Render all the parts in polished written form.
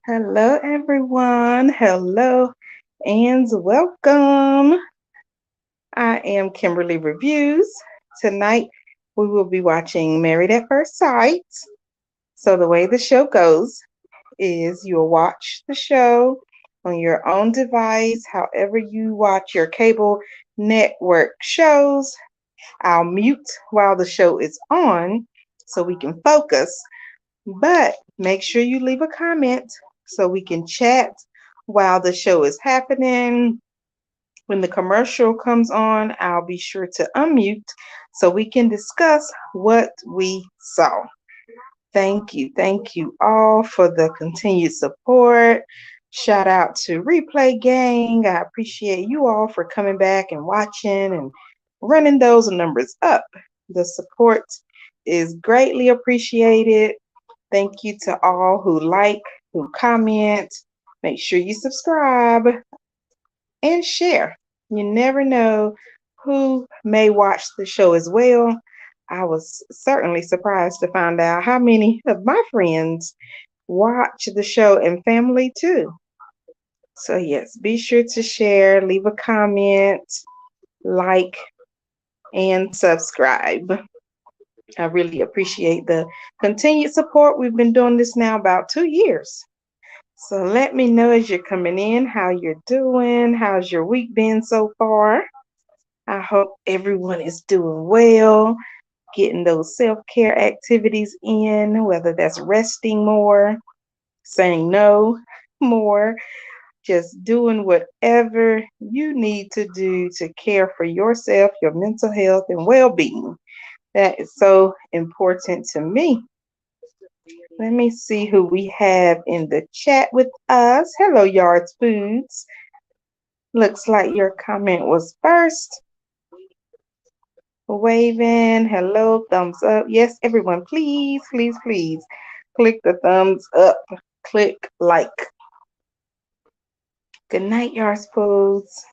Hello, everyone. Hello, and welcome. I am Kimberly Reviews. Tonight, we will be watching Married at First Sight. So, the way the show goes is you'll watch the show on your own device, however you watch your cable network shows. I'll mute while the show is on so we can focus, but make sure you leave a comment so we can chat while the show is happening. When the commercial comes on, I'll be sure to unmute so we can discuss what we saw. Thank you all for the continued support. Shout out to Replay Gang. I appreciate you all for coming back and watching and running those numbers up. The support is greatly appreciated. Thank you to all who like, who comment. Make sure you subscribe and share. You never know who may watch the show as well. I was certainly surprised to find out how many of my friends watch the show and family too. So, yes, be sure to share, leave a comment, like, and subscribe. I really appreciate the continued support. We've been doing this now about 2 years. So let me know as you're coming in how you're doing. How's your week been so far? I hope everyone is doing well, getting those self-care activities in, whether that's resting more, saying no more, just doing whatever you need to do to care for yourself, your mental health, and well-being. That is so important to me. Let me see who we have in the chat with us. Hello, Yards Foods. Looks like your comment was first. Waving. Hello, thumbs up. Yes, everyone, please click the thumbs up. Click like. Good night, Yards Foods.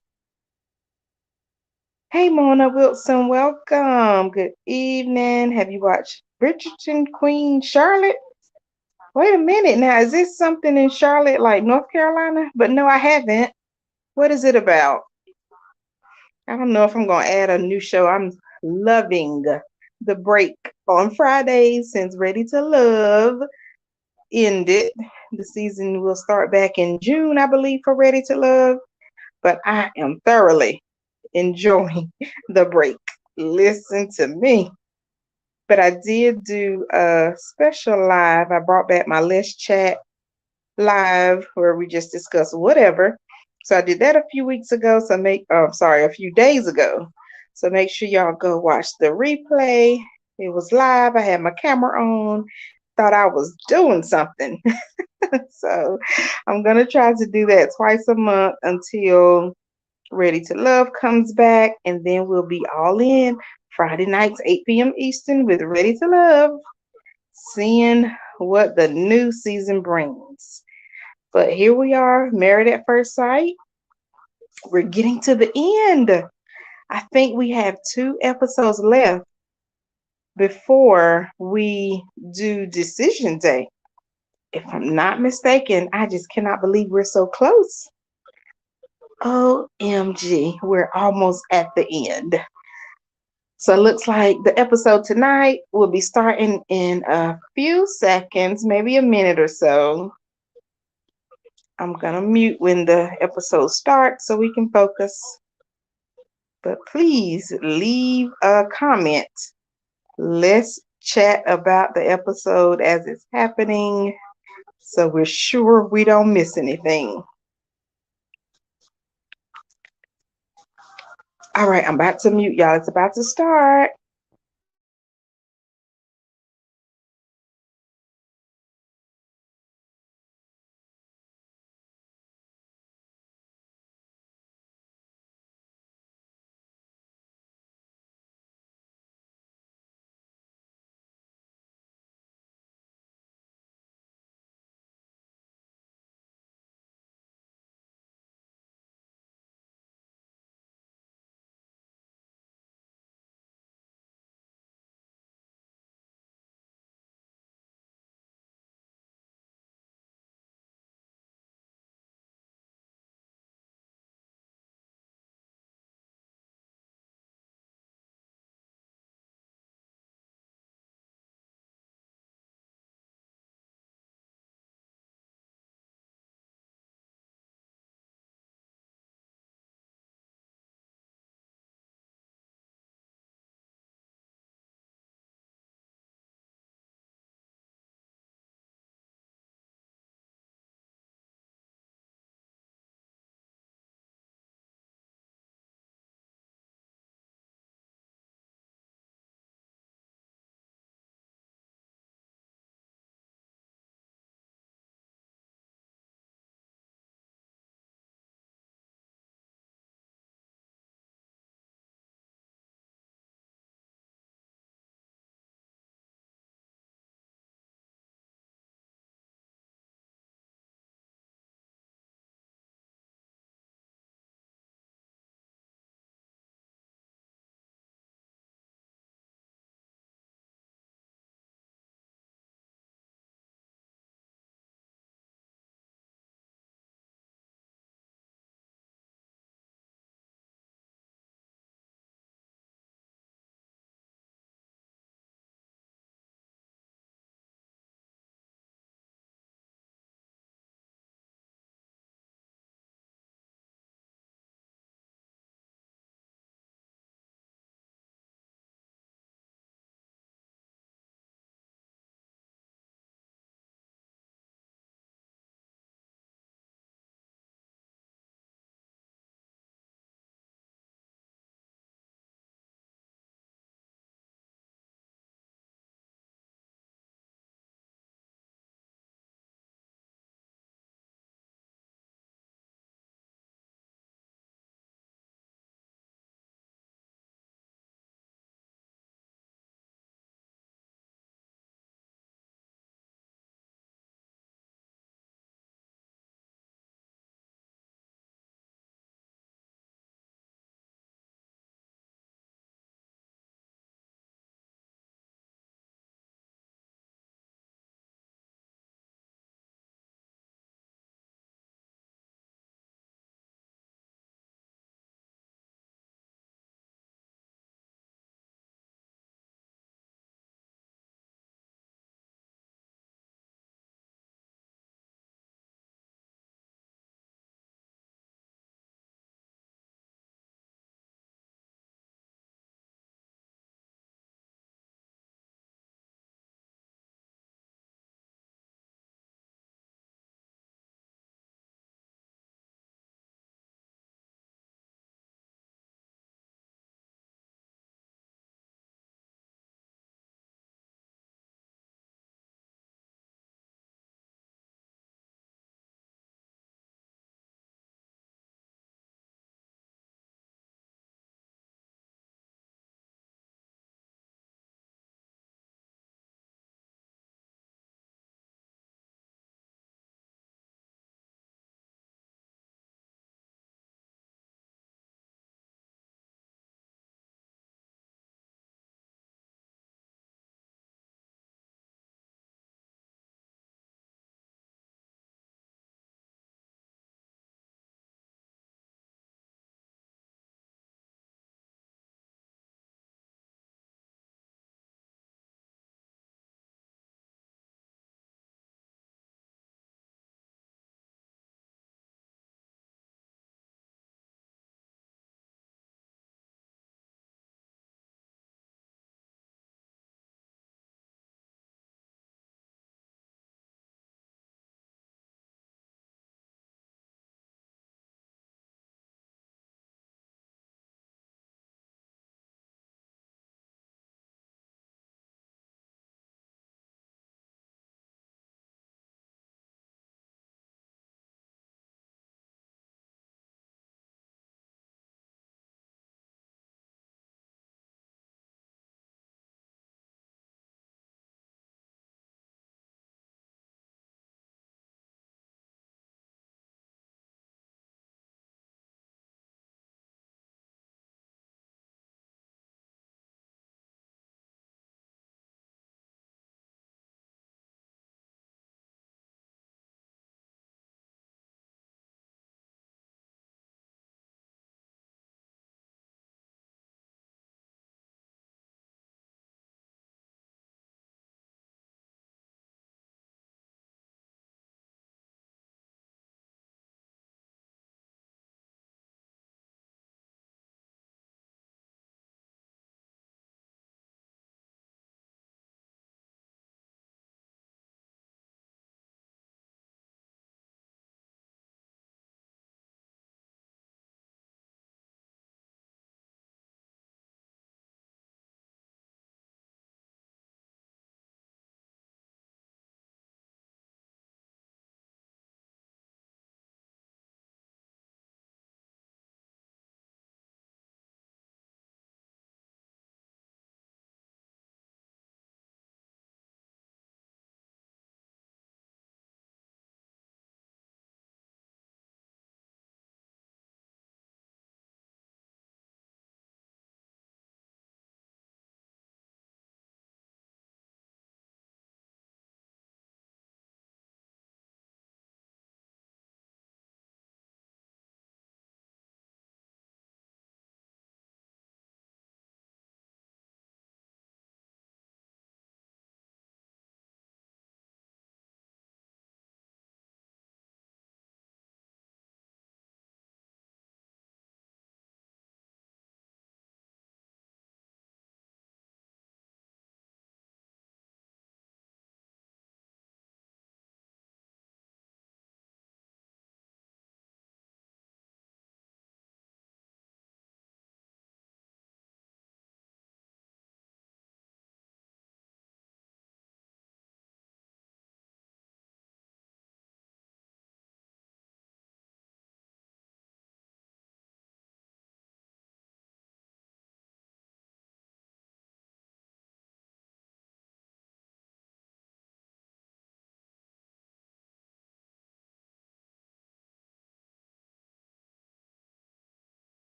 Hey, Mona Wilson, welcome. Good evening. Have you watched Bridgerton Queen Charlotte? Wait a minute now. Is this something in Charlotte, like North Carolina? But no, I haven't. What is it about? I don't know if I'm going to add a new show. I'm loving the break on Fridays since Ready to Love ended. The season will start back in June, I believe, for Ready to Love. But I am thoroughly enjoying the break. Listen to me. But I did do a special live. I brought back my Let's Chat live where we just discuss whatever. So I did that a few weeks ago. A few days ago. So make sure y'all go watch the replay. It was live. I had my camera on. Thought I was doing something. So I'm gonna try to do that twice a month until Ready to Love comes back, and then we'll be all in Friday nights, 8 p.m. Eastern with Ready to Love, seeing what the new season brings. But here we are, Married at First Sight. We're getting to the end. I think we have 2 episodes left before we do Decision Day. If I'm not mistaken, I just cannot believe we're so close. OMG, we're almost at the end. So it looks like the episode tonight will be starting in a few seconds, maybe a minute or so. I'm going to mute when the episode starts so we can focus. But please leave a comment. Let's chat about the episode as it's happening so we're sure we don't miss anything. All right, I'm about to mute y'all. It's about to start.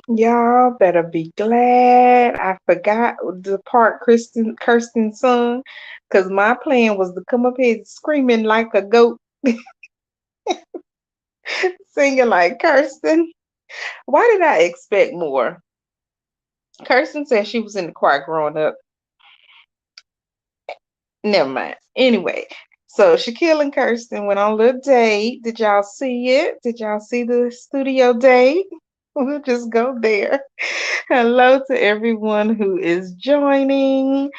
Y'all better be glad I forgot the part Kirsten sung, because my plan was to come up here screaming like a goat, singing like Kirsten. Why did I expect more? Kirsten said she was in the choir growing up. Never mind. Anyway, so Shaquille and Kirsten went on a little date. Did y'all see it? Did y'all see the studio date? We'll just go there. Hello to everyone who is joining.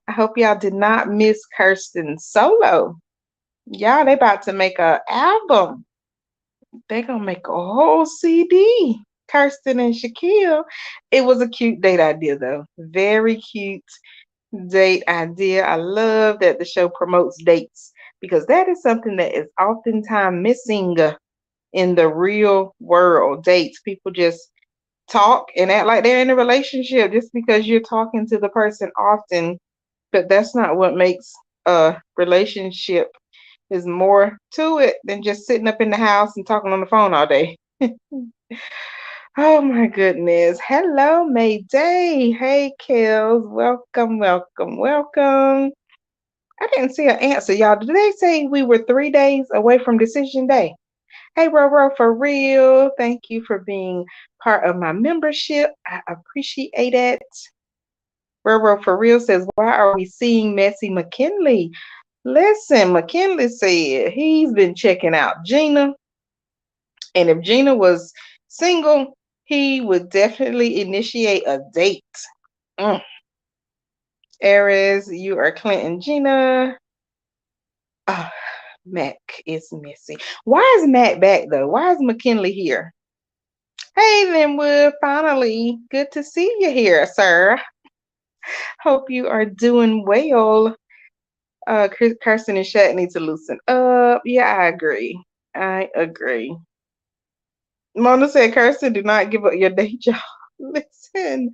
I hope y'all did not miss Kirsten's solo. Y'all, they about to make a album. They gonna make a whole CD. Kirsten and Shaquille. It was a cute date idea though. Very cute date idea. I love that the show promotes dates because that is something that is oftentimes missing in the real world. Dates. People just talk and act like they're in a relationship just because you're talking to the person often, but that's not what makes a relationship. There's more to it than just sitting up in the house and talking on the phone all day. Oh my goodness. Hello, Mayday. Hey, Kels. Welcome, welcome, welcome. I didn't see an answer, y'all. Did they say we were 3 days away from decision day? Hey, Roro, for real. Thank you for being part of my membership. I appreciate it. Roro, for real says, why are we seeing Messy McKinley? Listen, McKinley said he's been checking out Gina. And if Gina was single, he would definitely initiate a date. Mm. Aries, you are Clinton Gina. Oh, Mac is messy. Why is Mac back though? Why is McKinley here? Hey, Linwood, finally. Good to see you here, sir. Hope you are doing well. Kirsten and Shaq need to loosen up. Yeah, I agree. I agree. Mona said, Kirsten, do not give up your day job. Listen,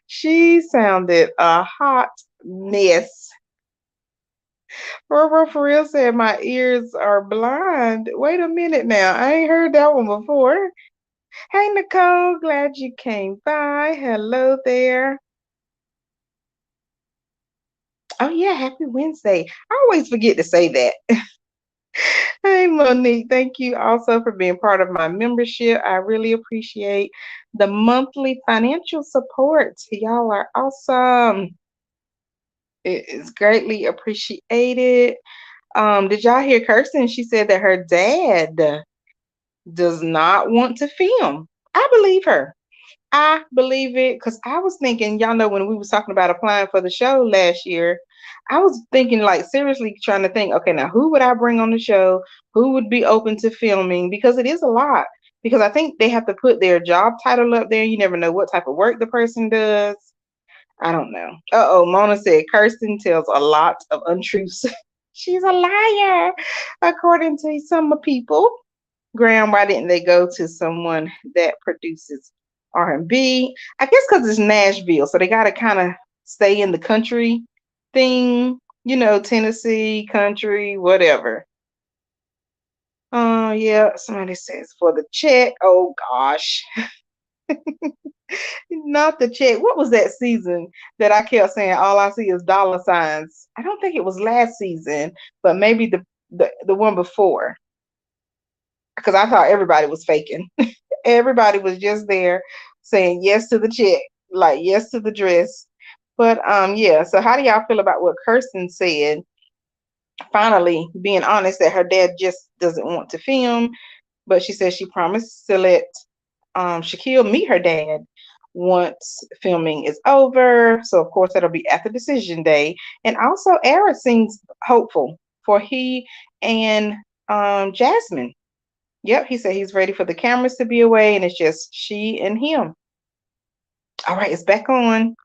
she sounded a hot mess. Roro for real said, my ears are blind. Wait a minute now. I ain't heard that one before. Hey, Nicole, glad you came by. Hello there. Oh, yeah, happy Wednesday. I always forget to say that. Hey, Monique, thank you also for being part of my membership. I really appreciate the monthly financial support. Y'all are awesome. It is greatly appreciated. Did y'all hear Kirsten? She said that her dad does not want to film. I believe her. I believe it because I was thinking, y'all know, when we was talking about applying for the show last year, I was thinking, like, seriously trying to think, okay, now who would I bring on the show? Who would be open to filming? Because it is a lot. Because I think they have to put their job title up there. You never know what type of work the person does. I don't know. Uh-oh, Mona said Kirsten tells a lot of untruths. She's a liar, according to some people. Graham, why didn't they go to someone that produces R&B? I guess because it's Nashville, so they got to kind of stay in the country thing, Tennessee, country, whatever. Oh, yeah, somebody says for the check. Oh, gosh. Not the check. What was that season that I kept saying all I see is dollar signs? I don't think it was last season, but maybe the one before. Because I thought everybody was faking. Everybody was just there saying yes to the check, like yes to the dress. But yeah, so how do y'all feel about what Kirsten said? Finally being honest that her dad just doesn't want to film, but she says she promised to let Shaquille meet her dad once filming is over. So of course that'll be after decision day. And also Eric seems hopeful for he and Jasmine. Yep, he said he's ready for the cameras to be away and it's just she and him. All right, it's back on.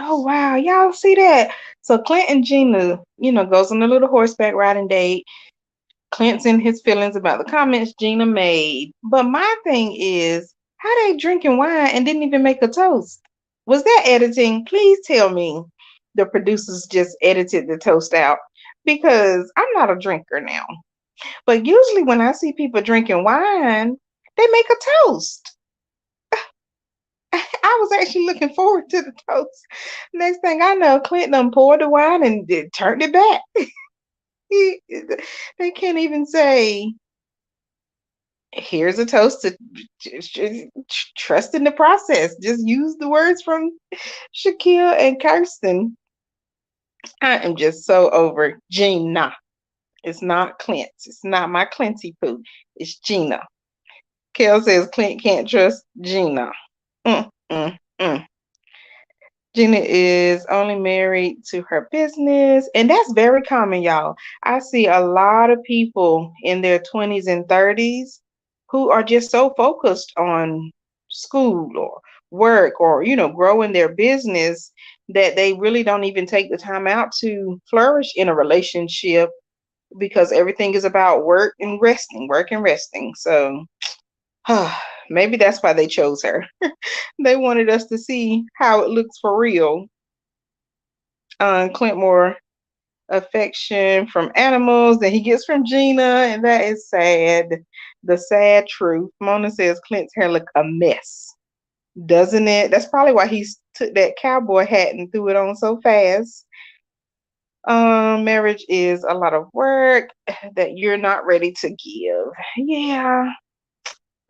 Oh wow, y'all see that? So Clint and Gina, goes on a little horseback riding date. Clint's in his feelings about the comments Gina made. But my thing is, how they drinking wine and didn't even make a toast? Was that editing? Please tell me the producers just edited the toast out because I'm not a drinker now. But usually when I see people drinking wine, they make a toast. I was actually looking forward to the toast. Next thing I know, Clint done poured the wine and turned it back. They can't even say, here's a toast to trust in the process. Just use the words from Shaquille and Kirsten. I am just so over Gina. It's not Clint. It's not my Clinty poo. It's Gina. Kel says Clint can't trust Gina. Mm, mm, mm. Gina is only married to her business, and that's very common, y'all. I see a lot of people in their 20s and 30s who are just so focused on school or work or, growing their business that they really don't even take the time out to flourish in a relationship because everything is about work and resting, work and resting. So, maybe that's why they chose her. They wanted us to see how it looks for real. Clint more affection from animals than he gets from Gina, and that is sad. The sad truth. Mona says Clint's hair look a mess, doesn't it? That's probably why he took that cowboy hat and threw it on so fast. Marriage is a lot of work that you're not ready to give. Yeah,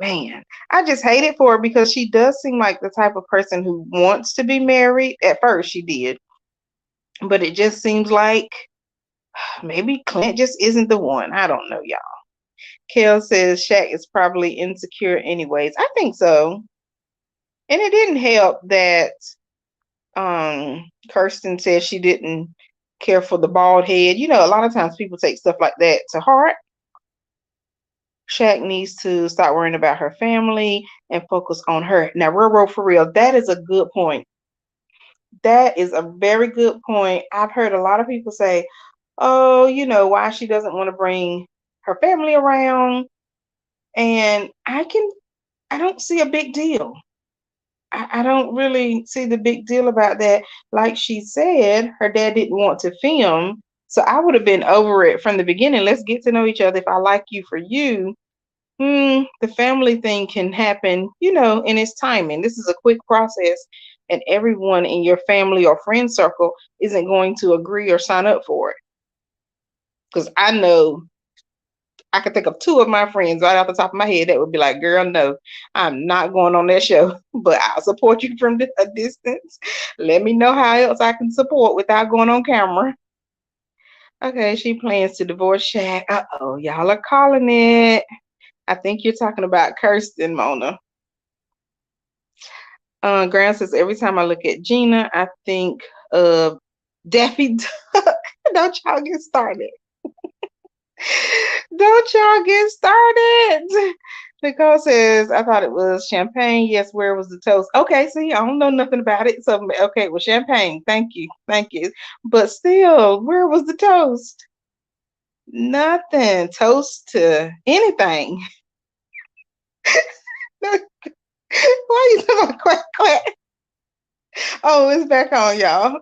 man. I just hate it for her because she does seem like the type of person who wants to be married. At first, she did, but it just seems like maybe Clint just isn't the one. I don't know, y'all. Kel says Shaq is probably insecure anyways. I think so. And it didn't help that Kirsten said she didn't care for the bald head. A lot of times people take stuff like that to heart. Shaq needs to stop worrying about her family and focus on her. Now, real for real, that is a good point. That is a very good point. I've heard a lot of people say, oh, why she doesn't want to bring her family around. And I don't see a big deal. I don't really see the big deal about that. Like she said, her dad didn't want to film. So I would have been over it from the beginning. Let's get to know each other. If I like you for you, the family thing can happen, in its timing. This is a quick process, and everyone in your family or friend circle isn't going to agree or sign up for it. Because I know I could think of two of my friends right off the top of my head that would be like, girl, no, I'm not going on that show, but I'll support you from a distance. Let me know how else I can support without going on camera. Okay, she plans to divorce Shaq. Uh-oh, y'all are calling it. I think you're talking about Kirsten, Mona. Graham says, every time I look at Gina, I think of Daffy Duck. Don't y'all get started. Don't y'all get started. Nicole says, I thought it was champagne. Yes, where was the toast? Okay, see, I don't know nothing about it. So, okay, it was champagne. Thank you. Thank you. But still, where was the toast? Nothing. Toast to anything. Why you talking about quack quack? Oh, it's back on, y'all.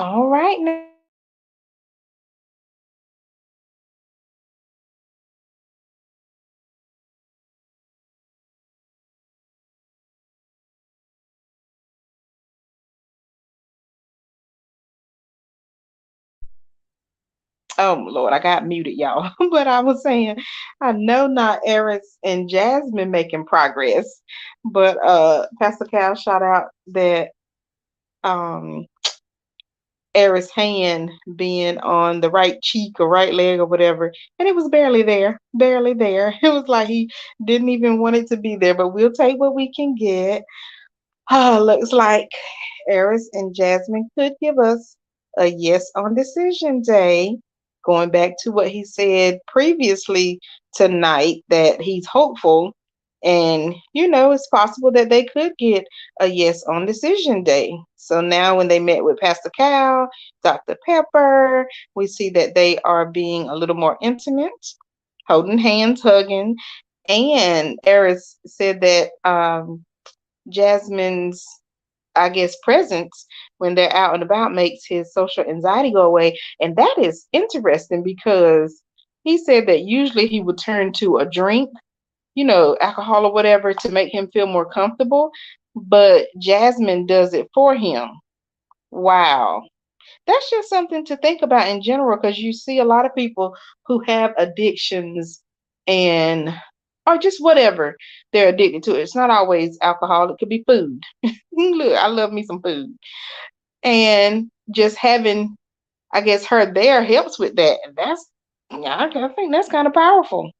All right now. Oh Lord, I got muted, y'all. But I was saying, I know not Eris and Jasmine making progress, but Pastor Cal shout out that um Eris' hand being on the right cheek or right leg or whatever, and it was barely there, barely there. It was like he didn't even want it to be there, but we'll take what we can get. Looks like Eris and Jasmine could give us a yes on decision day. Going back to what he said previously tonight, that he's hopeful. And, it's possible that they could get a yes on decision day. So now, when they met with Pastor Cal, Dr. Pepper, we see that they are being a little more intimate, holding hands, hugging. And Eris said that Jasmine's, I guess, presence when they're out and about makes his social anxiety go away. And that is interesting because he said that usually he would turn to a drink, alcohol or whatever, to make him feel more comfortable. But Jasmine does it for him. Wow. That's just something to think about in general, because you see a lot of people who have addictions and or just whatever they're addicted to. It's not always alcohol, it could be food. Look, I love me some food. And just having, I guess, her there helps with that. Yeah, I think that's kind of powerful.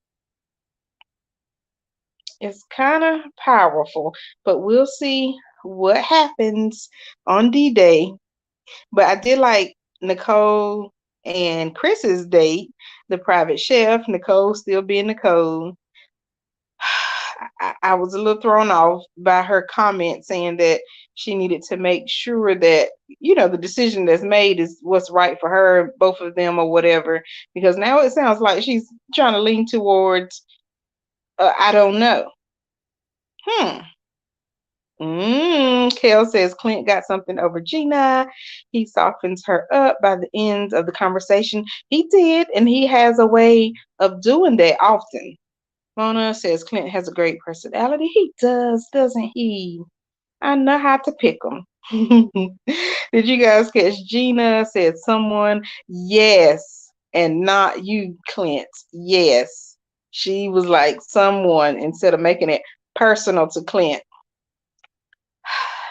It's kind of powerful, but we'll see what happens on D-Day. But I did like Nicole and Chris's date, the private chef, Nicole still being Nicole. I was a little thrown off by her comment saying that she needed to make sure that, the decision that's made is what's right for her, both of them or whatever, because now it sounds like she's trying to lean towards, I don't know. Hmm. Kel says Clint got something over Gina. He softens her up by the end of the conversation. He did, and he has a way of doing that often. Mona says Clint has a great personality. He does, doesn't he? I know how to pick him. Did you guys catch Gina said someone? Yes, and not you, Clint. Yes. She was like someone instead of making it personal to Clint.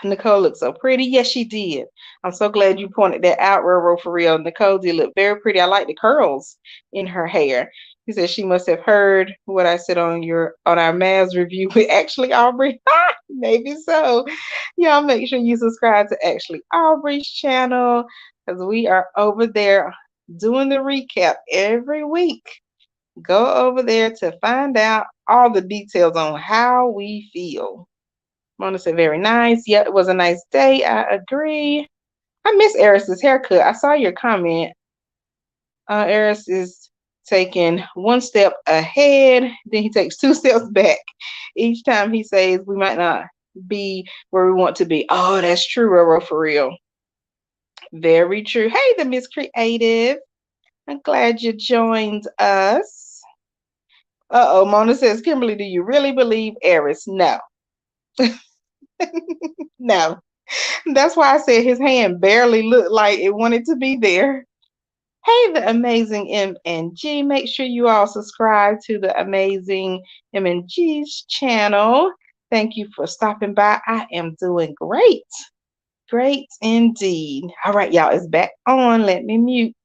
Nicole looked so pretty. Yes, she did. I'm so glad you pointed that out, Roro, for real. Nicole did look very pretty. I like the curls in her hair. He said she must have heard what I said on our Mavs review with Ashley Aubrey. Maybe so. Y'all make sure you subscribe to Ashley Aubrey's channel, because we are over there doing the recap every week. Go over there to find out all the details on how we feel. Mona said, very nice. Yeah, it was a nice day. I agree. I miss Eris's haircut. I saw your comment. Eris is taking one step ahead, then he takes two steps back. Each time he says we might not be where we want to be. Oh, that's true, Roro, for real. Very true. Hey, the Miss Creative. I'm glad you joined us. Uh-oh, Mona says, Kimberly, do you really believe Eris? No. No. That's why I said his hand barely looked like it wanted to be there. Hey, the amazing M and G. Make sure you all subscribe to the amazing M and G's channel. Thank you for stopping by. I am doing great. Great indeed. All right, y'all, it's back on. Let me mute.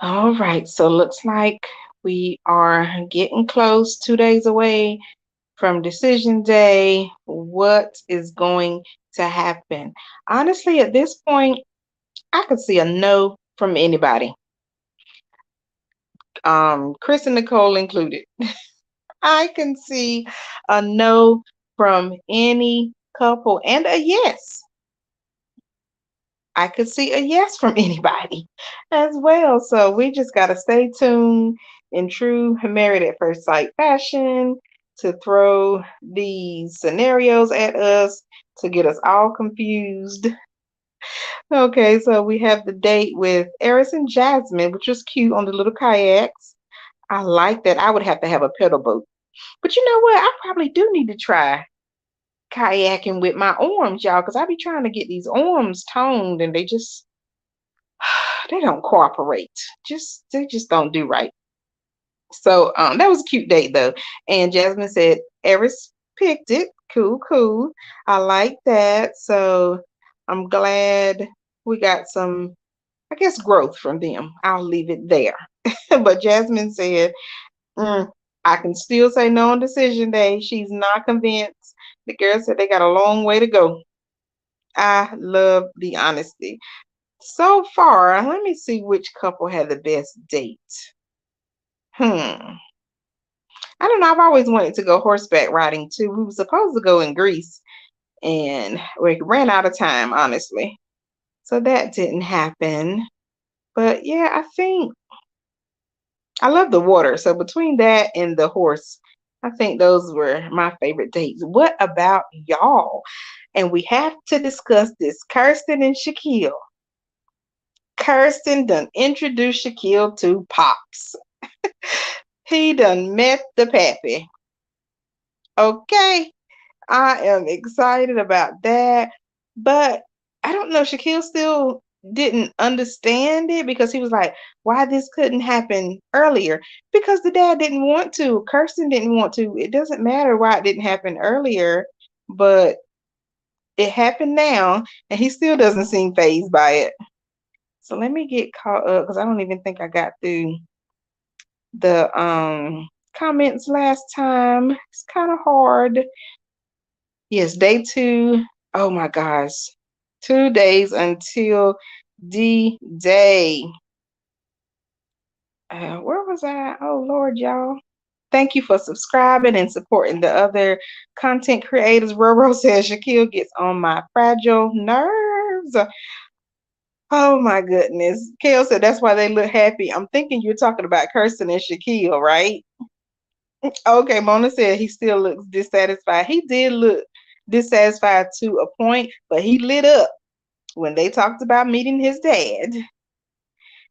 All right, so looks like we are getting close, 2 days away from decision day. What is going to happen? Honestly, at this point, I could see a no from anybody, Chris and Nicole included. I can see a no from any couple and a yes. I could see a yes from anybody as well. So we just got to stay tuned in true Married at First Sight fashion to throw these scenarios at us to get us all confused. Okay, so we have the date with Eris and Jasmine, which was cute on the little kayaks. I like that. I would have to have a pedal boat. But you know what? I probably do need to try kayaking with my arms, y'all, because I be trying to get these arms toned and they just they don't cooperate. They just don't do right. So that was a cute date though. And Jasmine said Eris picked it. Cool, cool. I like that. So I'm glad we got some, I guess, growth from them. I'll leave it there. But Jasmine said, I can still say no on decision day. She's not convinced. The girl said they got a long way to go. I love the honesty. So far, let me see which couple had the best date. Hmm. I don't know. I've always wanted to go horseback riding too. We were supposed to go in Greece and we ran out of time, honestly. So that didn't happen. But yeah, I think I love the water. So between that and the horse, I think those were my favorite dates. What about y'all? And we have to discuss this. Kirsten and Shaquille. Kirsten done introduced Shaquille to Pops. He done met the pappy. Okay. I am excited about that. But I don't know, Shaquille still didn't understand it because he was like, why this couldn't happen earlier? Because the dad didn't want to. Kirsten didn't want to. It doesn't matter why it didn't happen earlier, but it happened now, and he still doesn't seem fazed by it. So let me get caught up because I don't even think I got through the comments last time. It's kind of hard. Yes, day two. Oh my gosh. 2 days until D Day. Where was I? Oh Lord, y'all. Thank you for subscribing and supporting the other content creators. Roro says Shaquille gets on my fragile nerves. Oh my goodness. Kale said that's why they look happy. I'm thinking you're talking about Kirsten and Shaquille, right? Okay, Mona said he still looks dissatisfied. He did look dissatisfied to a point, but he lit up when they talked about meeting his dad.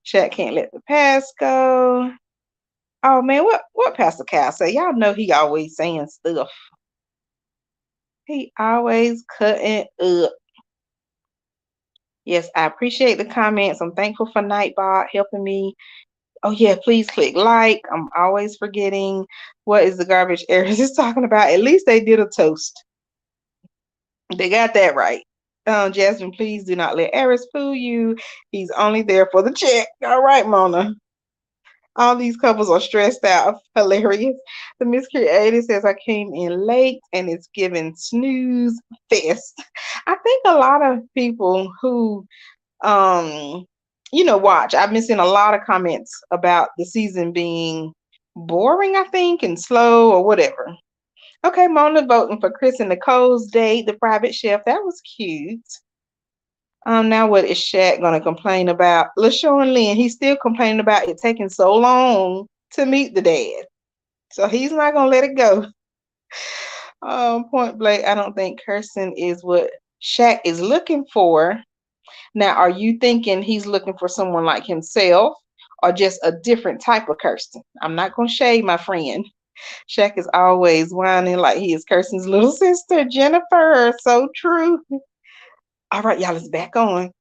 Shaq can't let the past go. Oh man, what Pastor Cal say? Y'all know he always saying stuff. He always cutting up. Yes, I appreciate the comments. I'm thankful for Nightbot helping me. Oh yeah, please click like. I'm always forgetting what is the garbage Aries is talking about. At least they did a toast. They got that right. Jasmine, please do not let Aries fool you. He's only there for the check. All right, Mona. All these couples are stressed out. Hilarious. The Miss Creative says I came in late and it's giving snooze fest. I think a lot of people who watch. I've been seeing a lot of comments about the season being boring, I think, and slow or whatever. Okay, Mona voting for Chris and Nicole's date, the private chef. That was cute. Now what is Shaq gonna complain about? LaShawn Lynn, he's still complaining about it taking so long to meet the dad. So he's not gonna let it go. Point blank, I don't think Kirsten is what Shaq is looking for. Now, are you thinking he's looking for someone like himself or just a different type of Kirsten? I'm not gonna shade my friend. Shaq is always whining like he is Kirsten's little sister, Jennifer. So true. All right, y'all, it's back on.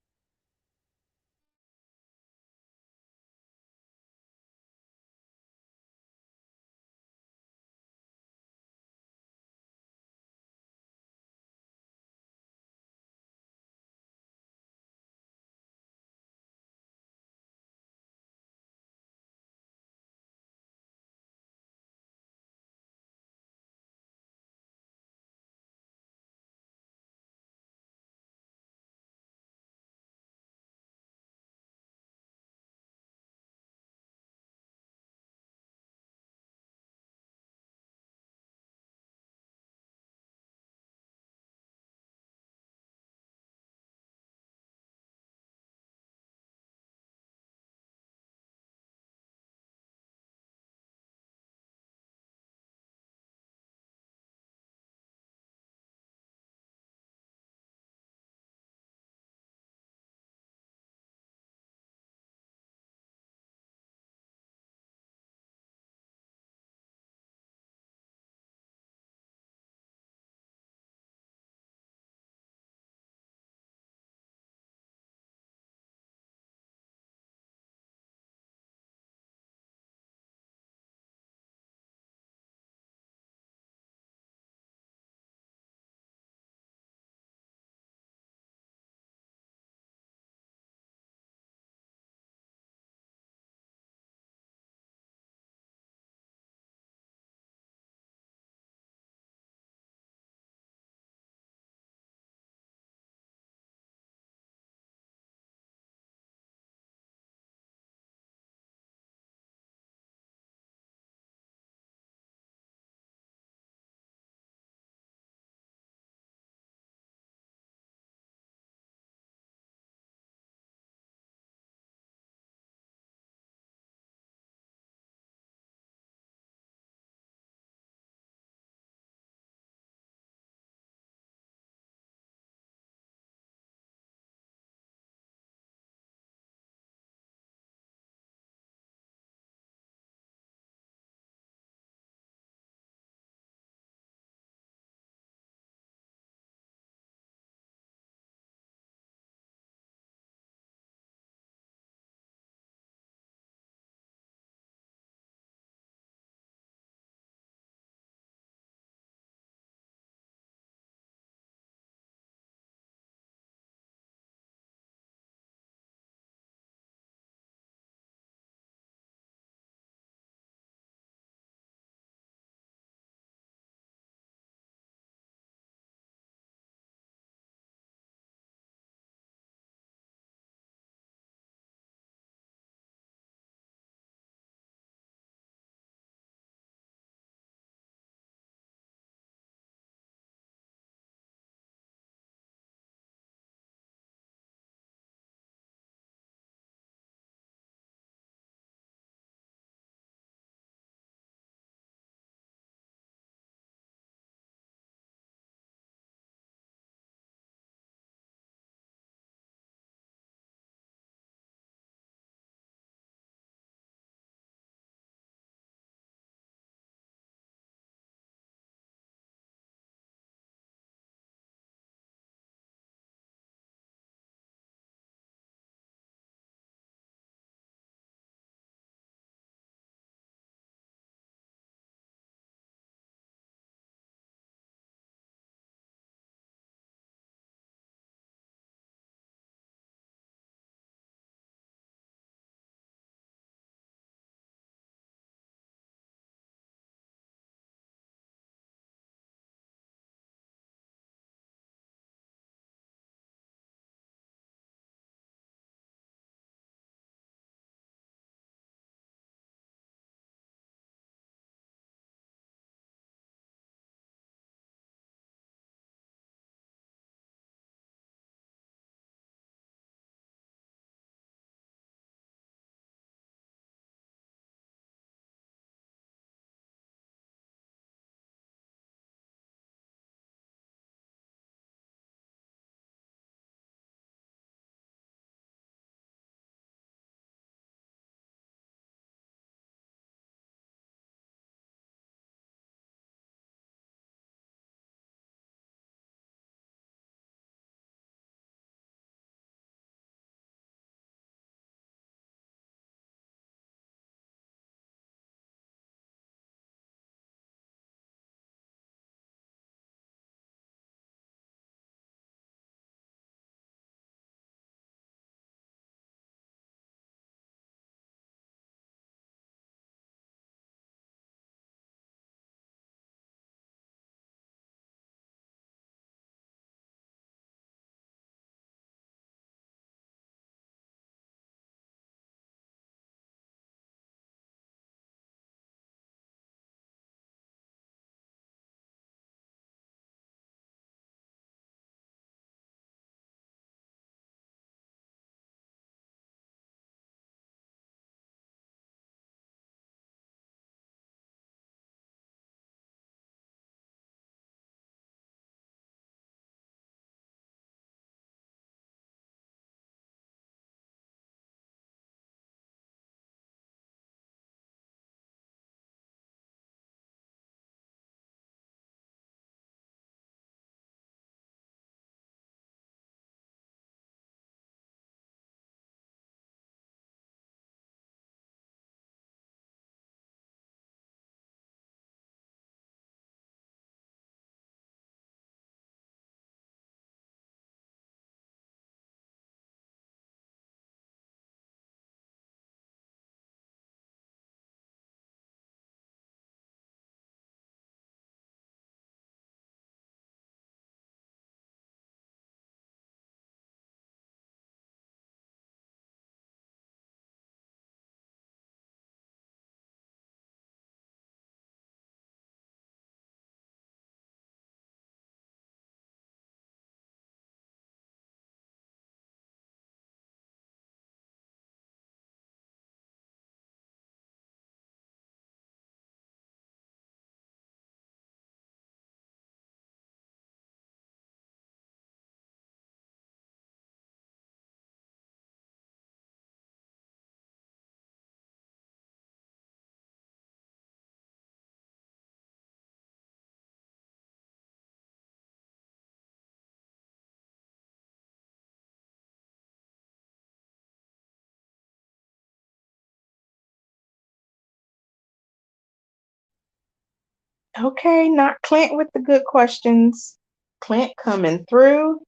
Okay, not Clint with the good questions. Clint coming through.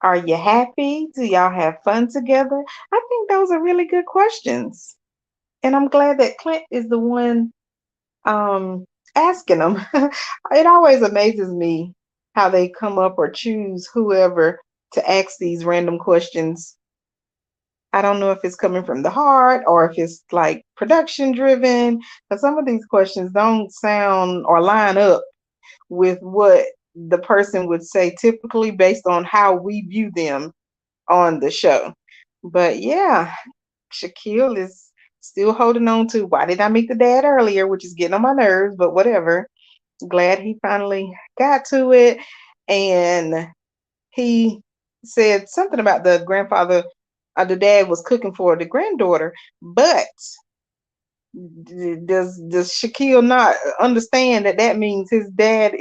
Are you happy? Do y'all have fun together? I think those are really good questions. And I'm glad that Clint is the one um asking them. It always amazes me how they come up or choose whoever to ask these random questions. I don't know if it's coming from the heart or if it's like production driven, but some of these questions don't sound or line up with what the person would say typically based on how we view them on the show. But yeah, Shaquille is still holding on to why did I meet the dad earlier, which is getting on my nerves, but whatever. Glad he finally got to it. And he said something about the grandfather, the dad was cooking for the granddaughter, but does Shaquille not understand that that means her dad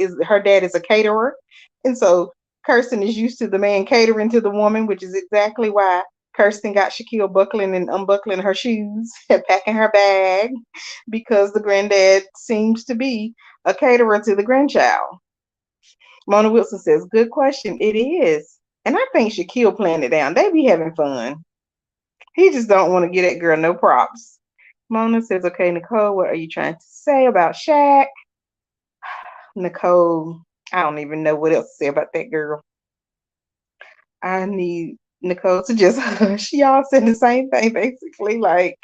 is a caterer, and so Kirsten is used to the man catering to the woman, which is exactly why Kirsten got Shaquille buckling and unbuckling her shoes and packing her bag because the granddad seems to be a caterer to the grandchild. Mona Wilson says, "Good question. It is." And I think Shaquille playing it down. They be having fun. He just don't want to get that girl no props. Mona says, "Okay, Nicole, what are you trying to say about Shaq?" Nicole, I don't even know what else to say about that girl. I need Nicole to just hush. Y'all saying the same thing, basically. Like,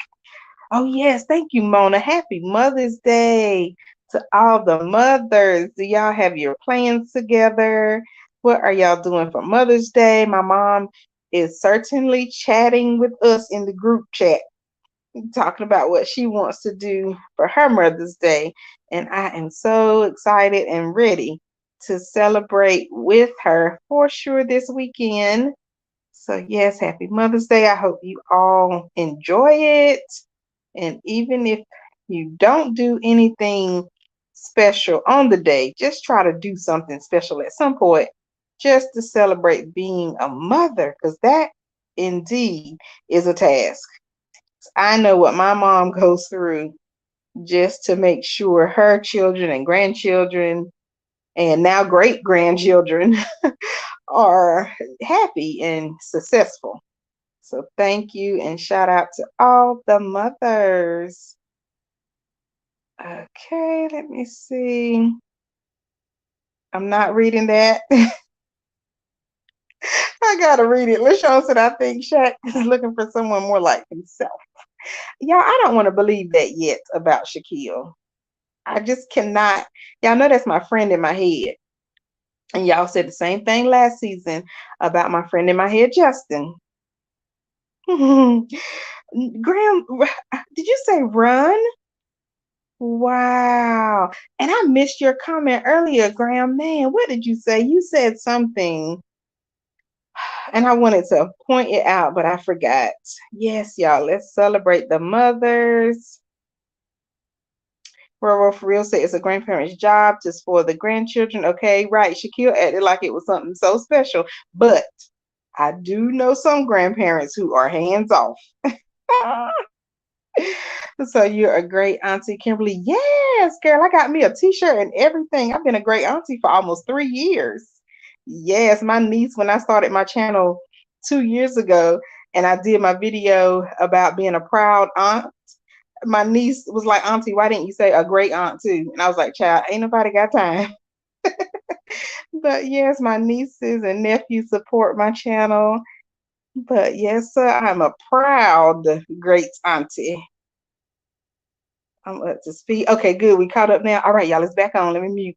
oh, yes, thank you, Mona. Happy Mother's Day to all the mothers. Do y'all have your plans together? What are y'all doing for Mother's Day? My mom is certainly chatting with us in the group chat, talking about what she wants to do for her Mother's Day. And I am so excited and ready to celebrate with her for sure this weekend. So, yes, happy Mother's Day. I hope you all enjoy it. And even if you don't do anything special on the day, just try to do something special at some point just to celebrate being a mother, because that indeed is a task. I know what my mom goes through just to make sure her children and grandchildren and now great grandchildren are happy and successful. So thank you and shout out to all the mothers. Okay, let me see. I'm not reading that. I gotta read it. LaShawn said, I think Shaq is looking for someone more like himself. Y'all, I don't want to believe that yet about Shaquille. I just cannot. Y'all know that's my friend in my head. And y'all said the same thing last season about my friend in my head, Justin. Graham, did you say run? Wow. And I missed your comment earlier, Graham. Man, what did you say? You said something, and I wanted to point it out, but I forgot. Yes, y'all, let's celebrate the mothers. Roro for real said it's a grandparent's job just for the grandchildren. Okay, right. Shaquille acted like it was something so special, but I do know some grandparents who are hands off. So you're a great auntie, Kimberly. Yes, girl, I got me a t-shirt and everything. I've been a great auntie for almost 3 years. Yes, my niece, when I started my channel 2 years ago and I did my video about being a proud aunt, my niece was like, Auntie, why didn't you say a great aunt too? And I was like, child, ain't nobody got time. But yes, my nieces and nephews support my channel. But yes, sir, I'm a proud great auntie. I'm up to speed. Okay, good. We caught up now. All right, y'all, it's back on. Let me mute.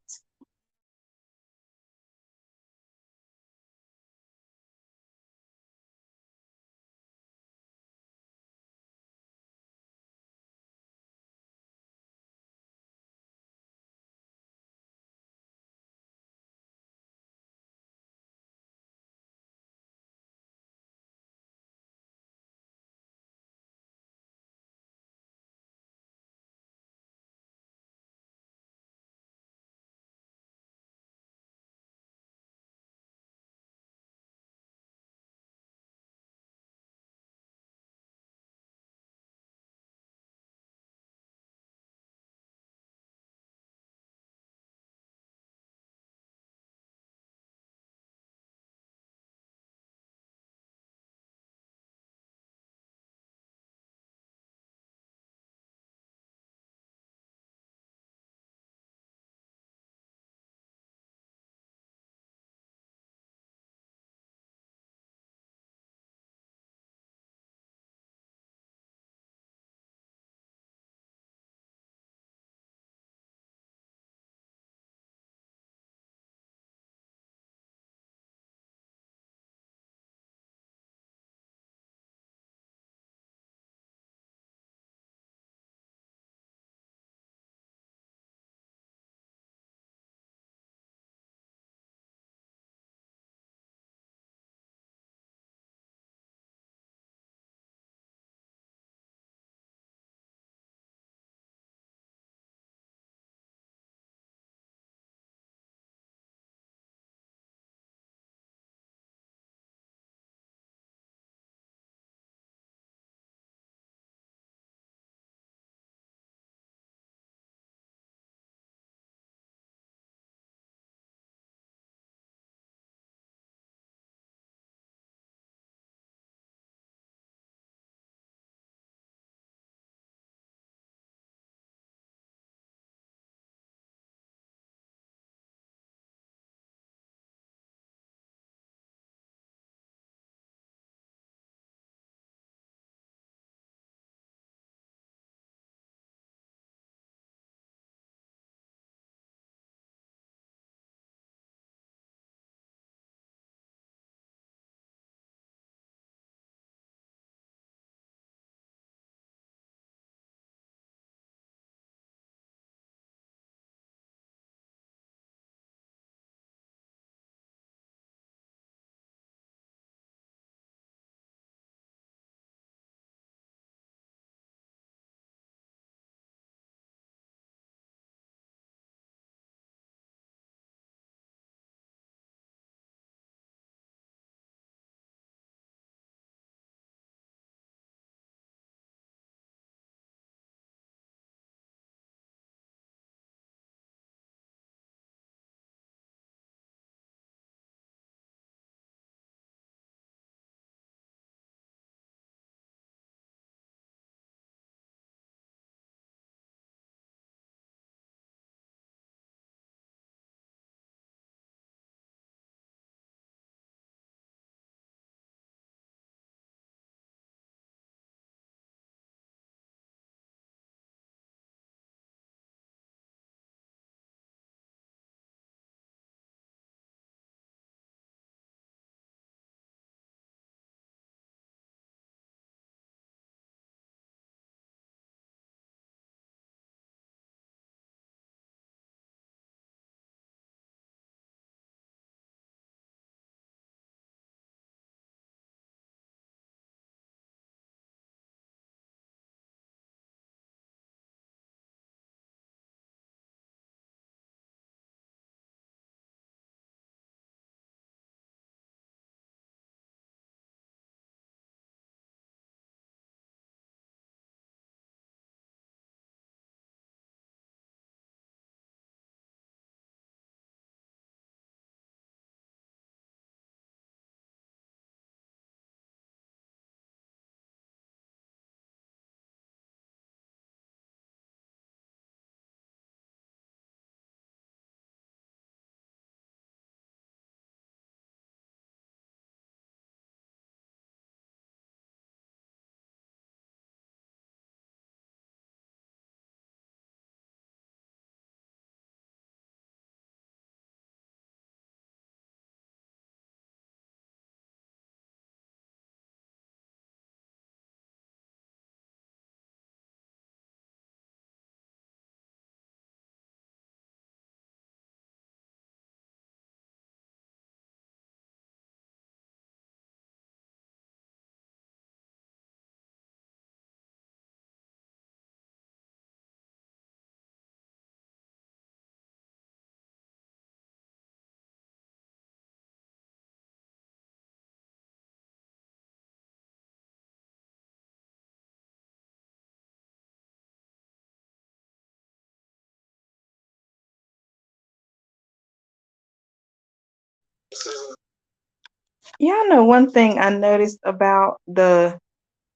Yeah, I know one thing I noticed about the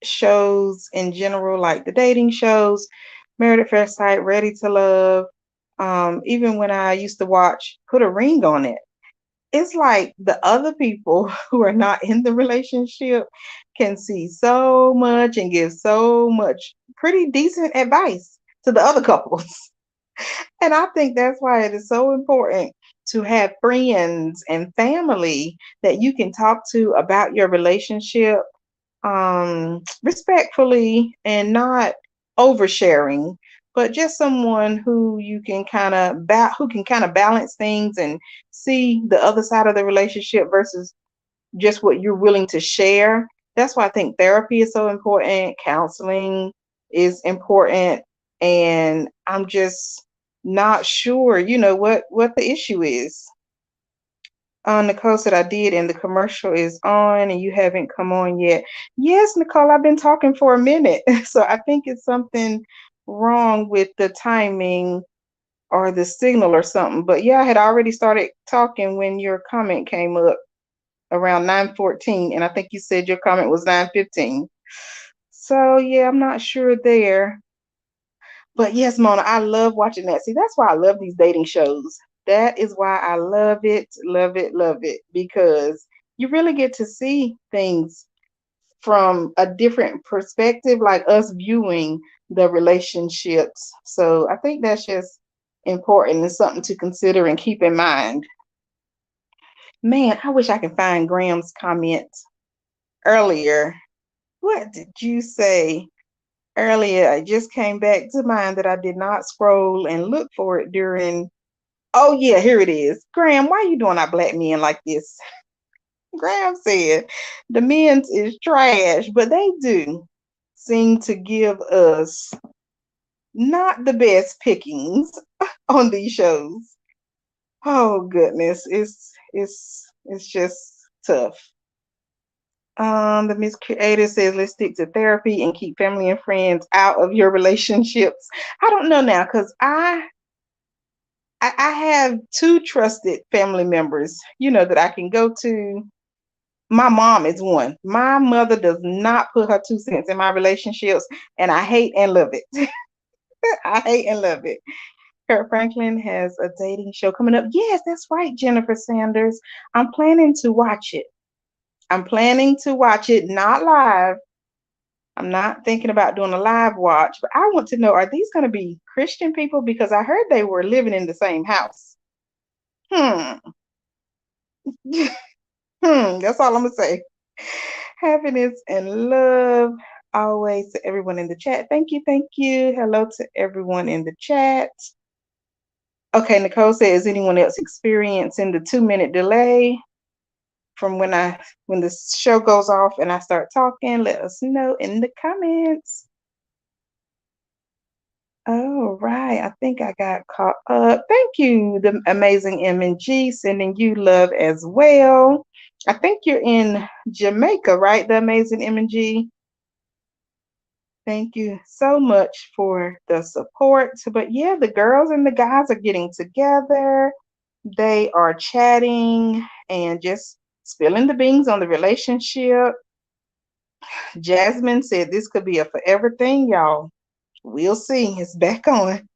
shows in general, like the dating shows, Married at First Sight, Ready to Love, even when I used to watch Put a Ring on It, it's like the other people who are not in the relationship can see so much and give so much pretty decent advice to the other couples. And I think that's why it is so important to have friends and family that you can talk to about your relationship respectfully and not oversharing, but just someone who you can kind of who can kind of balance things and see the other side of the relationship versus just what you're willing to share. That's why I think therapy is so important, counseling is important, and I'm just not sure, what the issue is. Nicole said I did, and the commercial is on, and you haven't come on yet. Yes, Nicole, I've been talking for a minute, so I think it's something wrong with the timing or the signal or something. But yeah, I had already started talking when your comment came up around 9:14, and I think you said your comment was 9:15. So yeah, I'm not sure there. But yes, Mona, I love watching that. See, that's why I love these dating shows. That is why I love it, love it, because you really get to see things from a different perspective, like us viewing the relationships. So I think that's just important and something to consider and keep in mind. Man, I wish I could find Graham's comment earlier. What did you say earlier? I just came back to mind that I did not scroll and look for it during. Oh yeah, here it is. Graham, why you doing our black men like this? Graham said the men's is trash, but they do seem to give us not the best pickings on these shows. Oh goodness, it's just tough. The Miss Creator says let's stick to therapy and keep family and friends out of your relationships. I don't know now because I have two trusted family members, that I can go to. My mom is one. My mother does not put her 2 cents in my relationships, and I hate and love it. I hate and love it. Kurt Franklin has a dating show coming up. Yes, that's right, Jennifer Sanders. I'm planning to watch it. I'm planning to watch it, not live. I'm not thinking about doing a live watch, but I want to know, are these going to be Christian people? Because I heard they were living in the same house. Hmm. That's all I'm going to say. Happiness and love always to everyone in the chat. Thank you. Thank you. Hello to everyone in the chat. Okay, Nicole says, is anyone else experiencing the 2 minute delay from when the show goes off and I start talking? Let us know in the comments. Oh, right. I think I got caught up. Thank you, the amazing M&G, sending you love as well. I think you're in Jamaica, right? The amazing M&G. Thank you so much for the support. But yeah, the girls and the guys are getting together. They are chatting and just spilling the beans on the relationship. Jasmine said this could be a forever thing, y'all. We'll see. It's back on.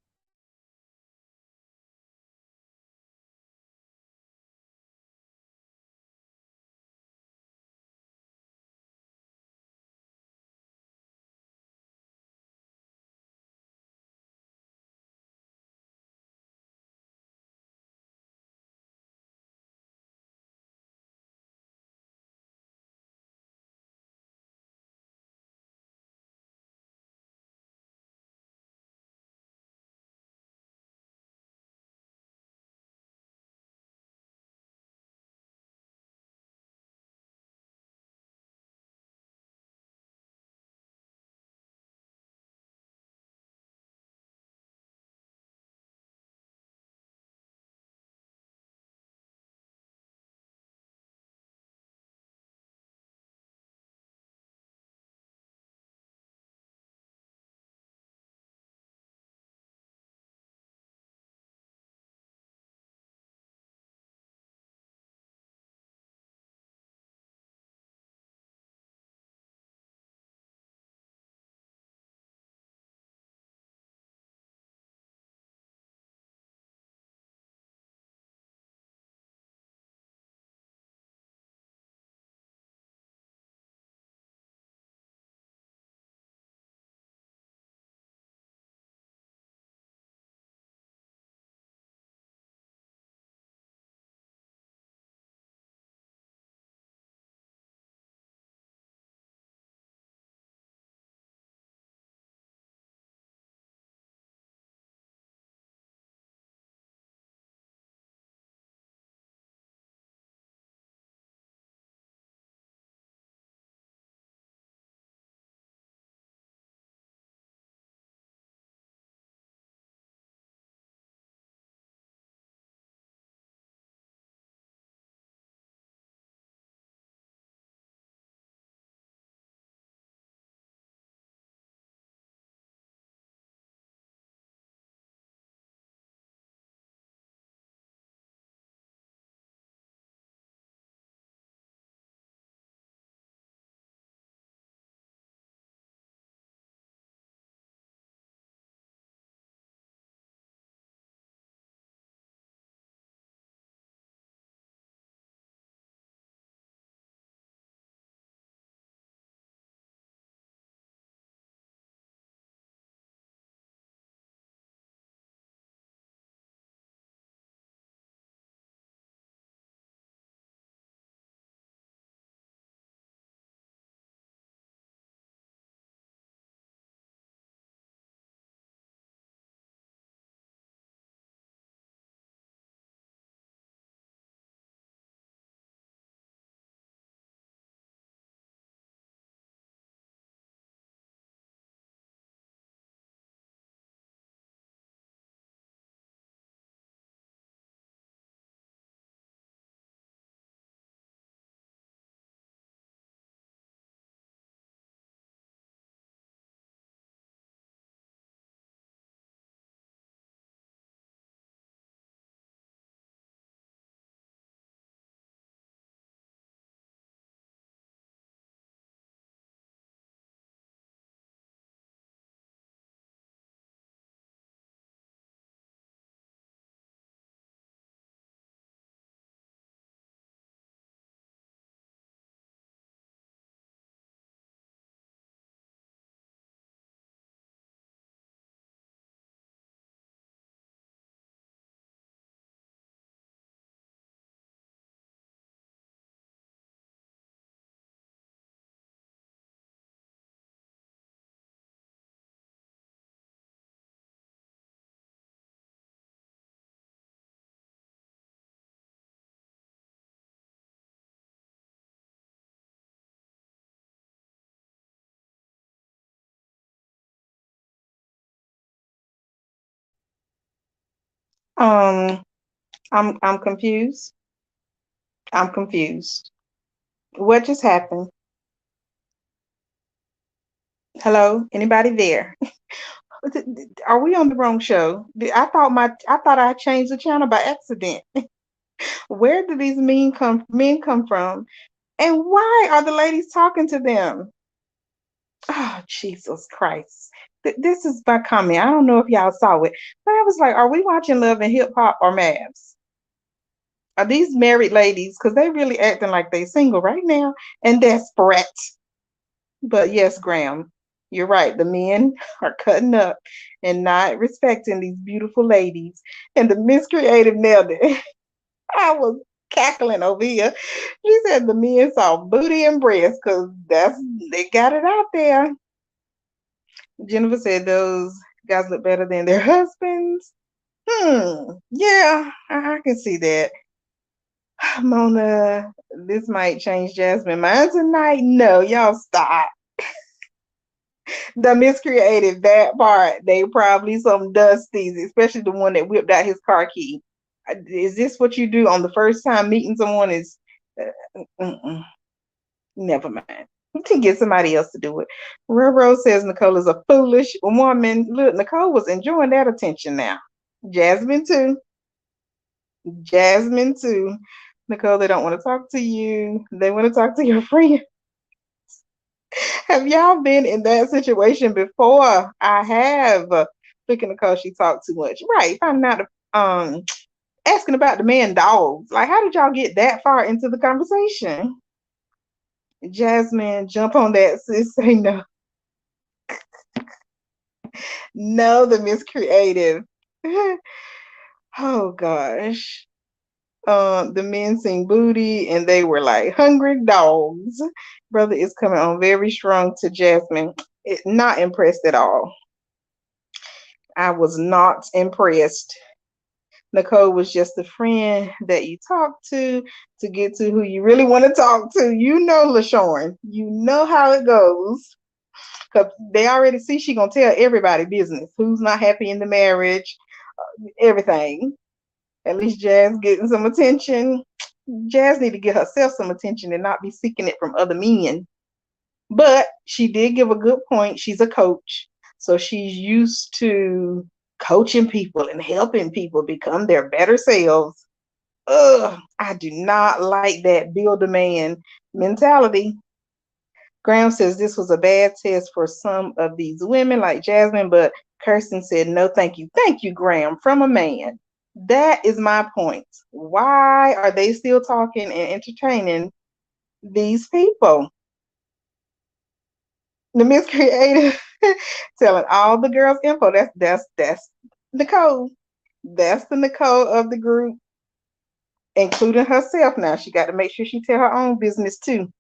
Um, I'm confused. I'm confused. What just happened? Hello? Anybody there? Are we on the wrong show? I thought I changed the channel by accident. Where did these men come from? And why are the ladies talking to them? Oh, Jesus Christ. This is my comment. I don't know if y'all saw it, but I was like, are we watching Love and Hip Hop or Mavs? Are these married ladies? Because they really acting like they single right now and desperate. But yes, Graham, you're right. The men are cutting up and not respecting these beautiful ladies. And the miscreative nailed it. I was cackling over here. She said the men saw booty and breast because they got it out there. Jennifer said those guys look better than their husbands. Yeah, I can see that. Mona, this might change Jasmine mind tonight. No, y'all stop. The miscreated that part. They probably some dusties, especially the one that whipped out his car key. Is this what you do on the first time meeting someone? Is never mind. You can get somebody else to do it. Railroad says Nicole is a foolish woman. Look, Nicole was enjoying that attention now. Jasmine too. Jasmine too. Nicole, they don't want to talk to you. They want to talk to your friend. Have y'all been in that situation before? I have. Look at Nicole, she talked too much. Right. Finding out asking about the man dogs. Like, how did y'all get that far into the conversation? Jasmine, jump on that, sis. Say no. No, the miscreative. Oh gosh. The men sing booty and they were like hungry dogs. Brother is coming on very strong to Jasmine. Not impressed at all. I was not impressed. Nicole was just a friend that you talk to get to who you really want to talk to. You know, LaShawn. You know how it goes. Cause they already see she gonna tell everybody business. Who's not happy in the marriage, everything. At least Jazz getting some attention. Jazz need to get herself some attention and not be seeking it from other men. But she did give a good point. She's a coach. So she's used to coaching people and helping people become their better selves. Ugh, I do not like that build a man mentality. Graham says this was a bad test for some of these women like Jasmine, but Kirsten said, no, thank you. Thank you, Graham, from a man. That is my point. Why are they still talking and entertaining these people? The miscreative telling all the girls info. That's Nicole. That's the Nicole of the group, including herself. Now she got to make sure she tell her own business too.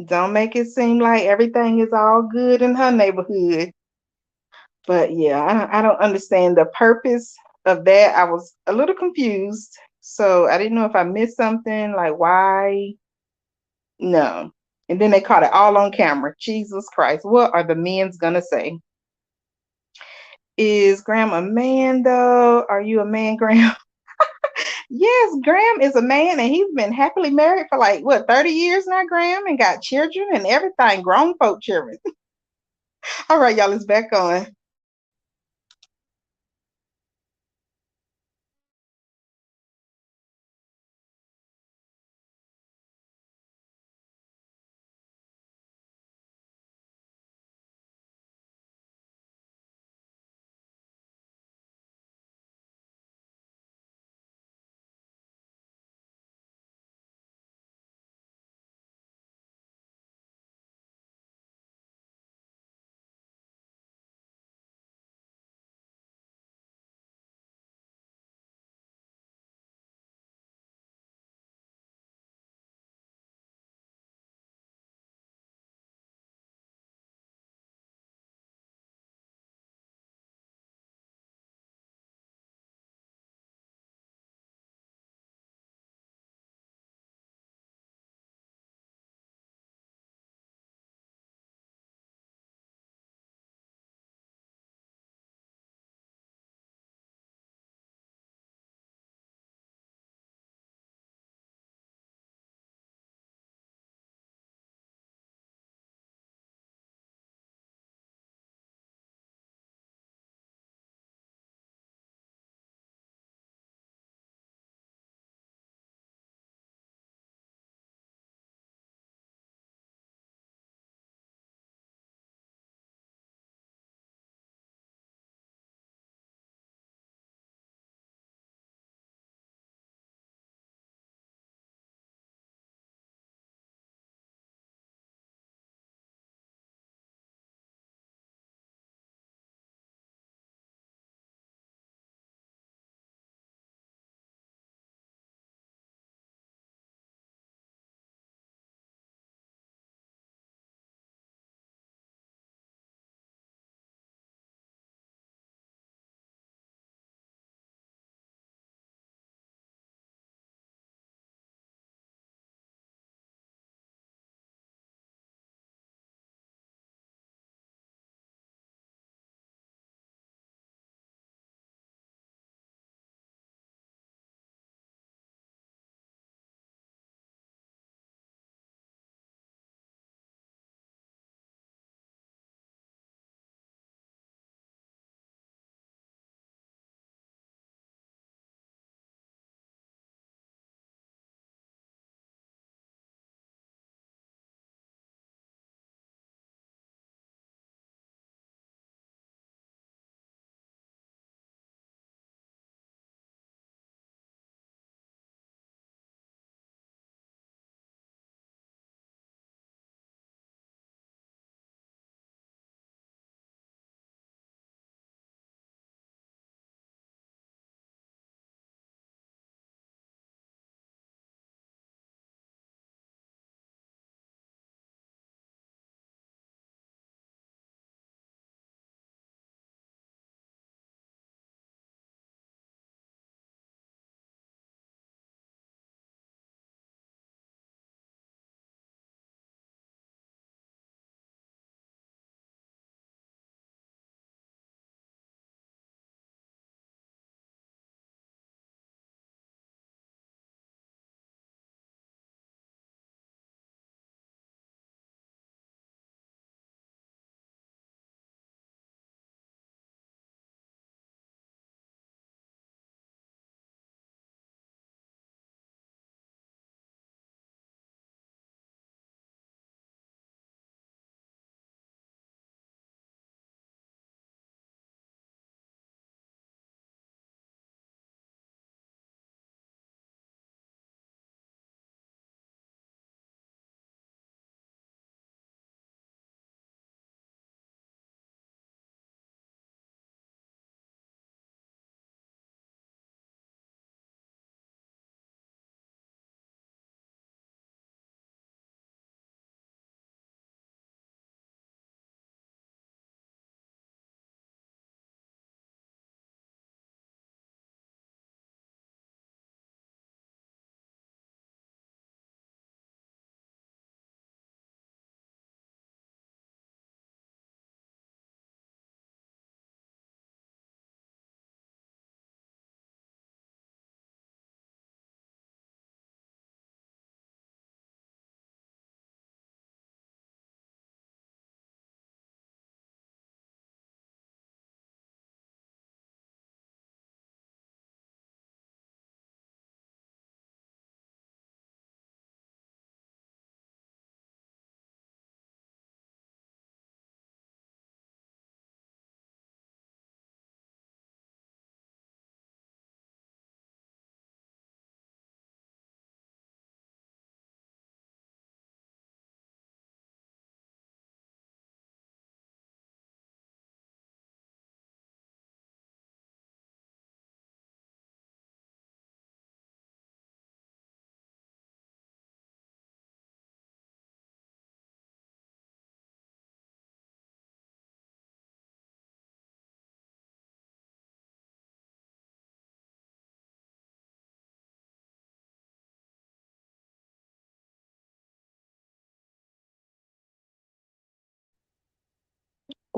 Don't make it seem like everything is all good in her neighborhood. But yeah, I don't understand the purpose of that. I was a little confused. So I didn't know if I missed something, like why. No. And then they caught it all on camera. Jesus Christ. What are the men's gonna say? Is Graham a man though? Are you a man, Graham? Yes, Graham is a man and he's been happily married for like what 30 years now, Graham, and got children and everything, grown folk children. All right, y'all, it's back on.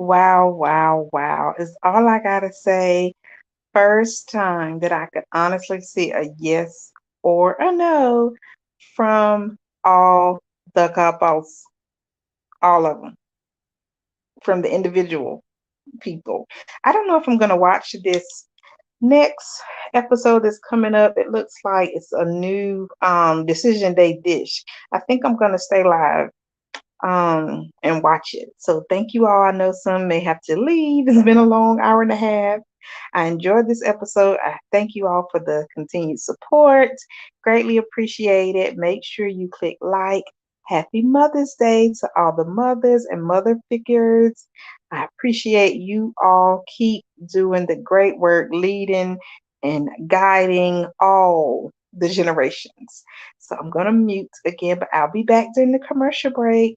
Wow, wow, wow. Is all I gotta say. First time that I could honestly see a yes or a no from all the couples, all of them, from the individual people. I don't know if I'm gonna watch this next episode that's coming up. It looks like it's a new decision day dish. I think I'm gonna stay live and watch it. So thank you all. I know some may have to leave. It's been a long hour and a half. I enjoyed this episode. I thank you all for the continued support. Greatly appreciate it. Make sure you click like. Happy Mother's Day to all the mothers and mother figures. I appreciate you all. Keep doing the great work, leading and guiding all the generations. So I'm going to mute again, but I'll be back during the commercial break.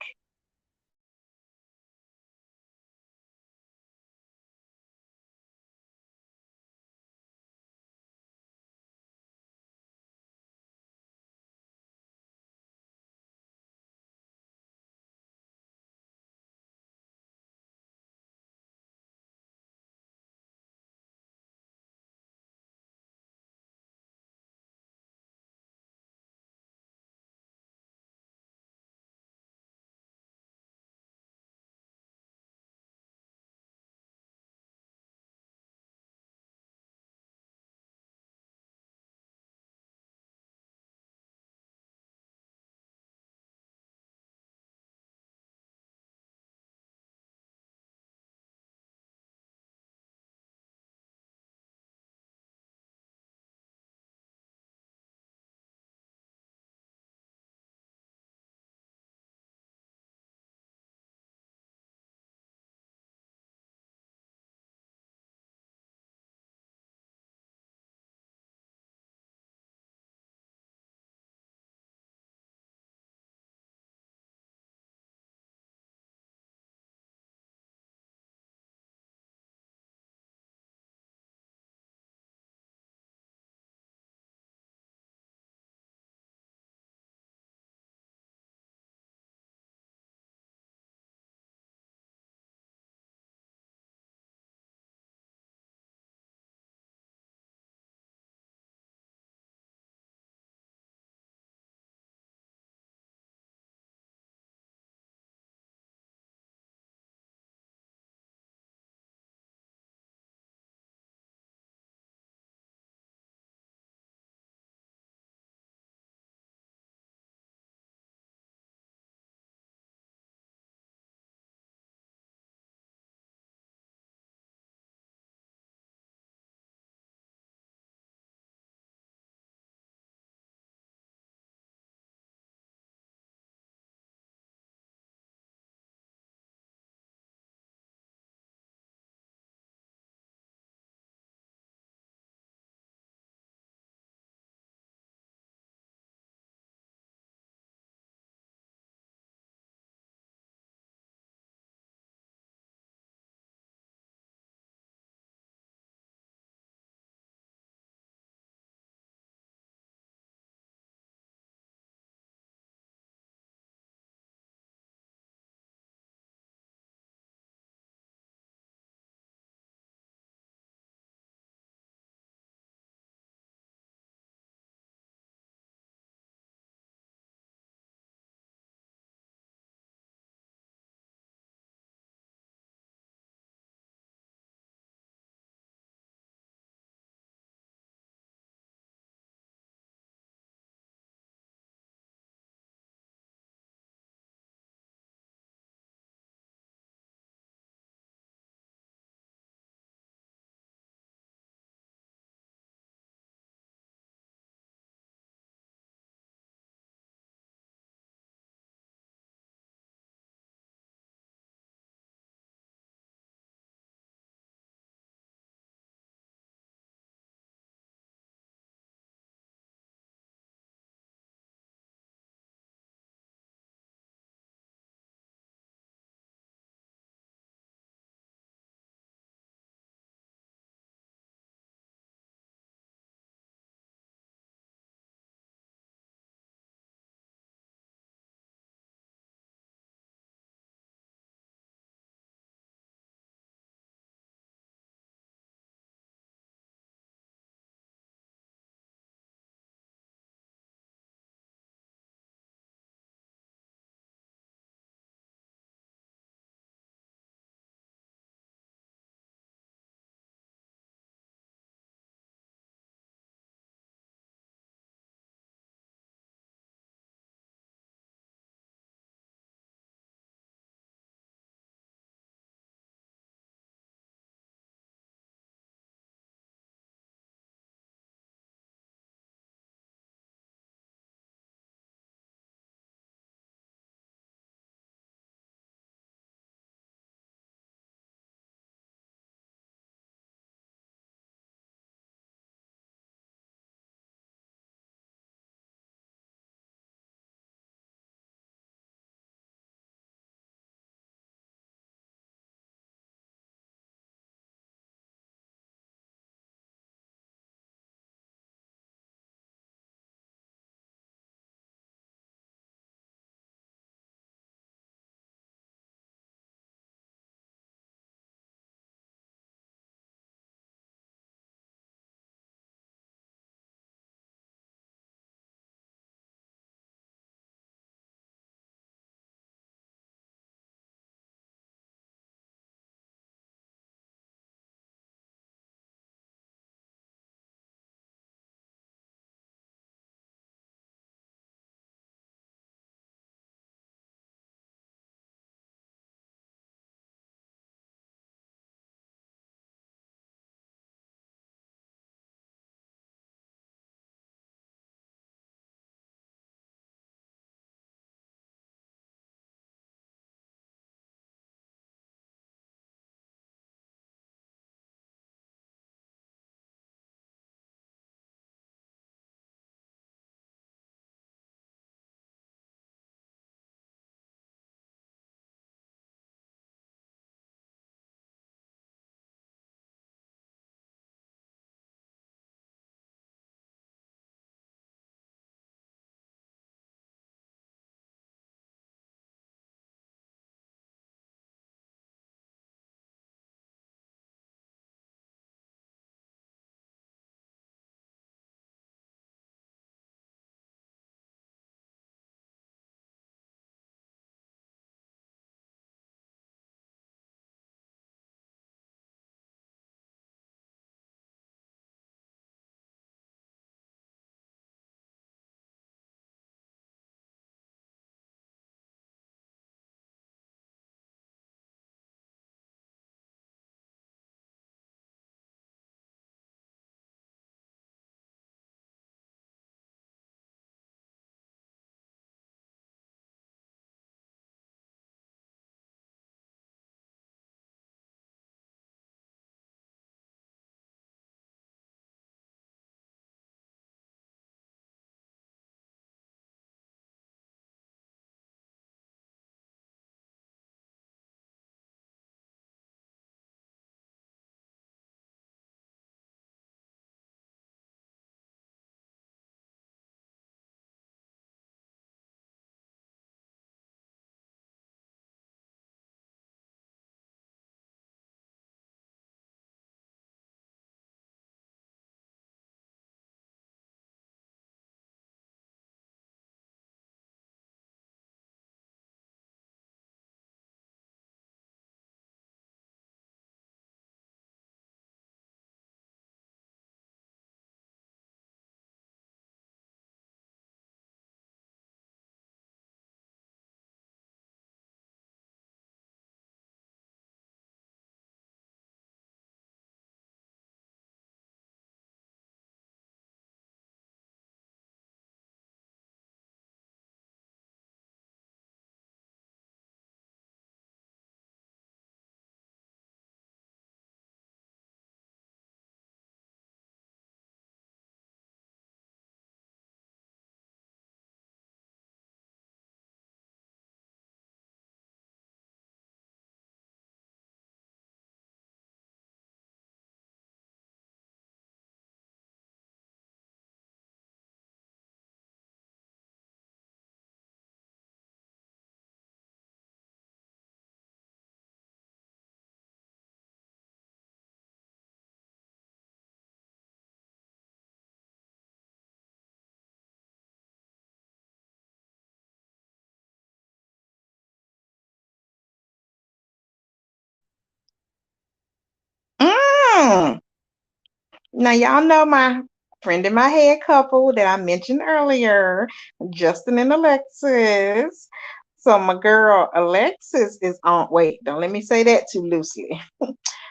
Now, y'all know my friend in my head couple that I mentioned earlier, Justin and Alexis. So my girl Alexis is on. Wait, don't let me say that too loosely.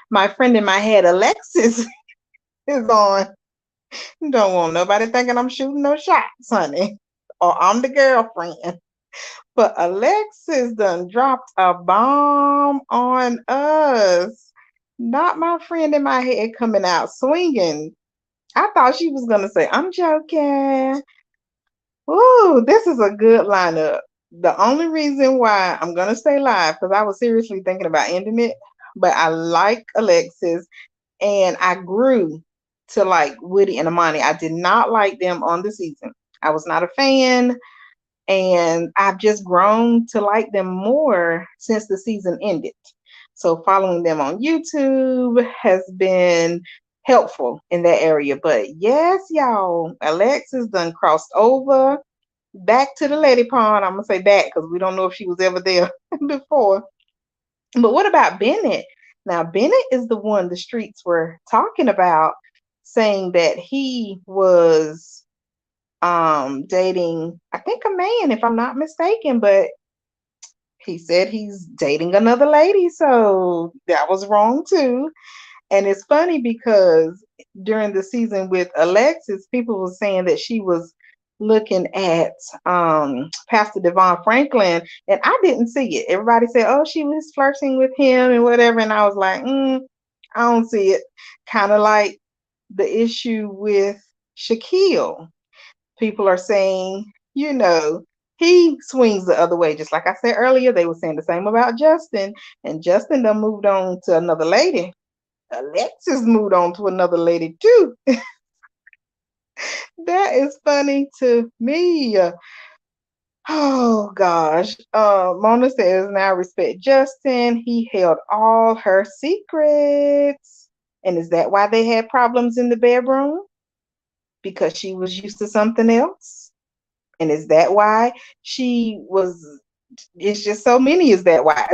My friend in my head, Alexis, is on. Don't want nobody thinking I'm shooting no shots, honey, or I'm the girlfriend. But Alexis done dropped a bomb on us. Not my friend in my head coming out swinging. I thought she was gonna say, I'm joking. Ooh, this is a good lineup. The only reason why I'm gonna stay live, because I was seriously thinking about ending it, but I like Alexis and I grew to like Woody and Amani. I did not like them on the season. I was not a fan, and I've just grown to like them more since the season ended. So following them on YouTube has been helpful in that area. But yes, y'all, Alexis done crossed over back to the lady pond. I'm gonna say back because we don't know if she was ever there before. But what about Bennett? Now Bennett is the one the streets were talking about, saying that he was dating, I think, a man, if I'm not mistaken, but he said he's dating another lady, so that was wrong too. And it's funny because during the season with Alexis, people were saying that she was looking at Pastor Devon Franklin, and I didn't see it. Everybody said, "Oh, she was flirting with him and whatever," and I was like, I don't see it. Kind of like the issue with Shaquille. People are saying, he swings the other way. Just like I said earlier, they were saying the same about Justin, and Justin done moved on to another lady. Alexis moved on to another lady too. That is funny to me. Oh gosh. Mona says, now respect Justin. He held all her secrets. And is that why they had problems in the bedroom? Because she was used to something else? And is that why she was? It's just so many is that why.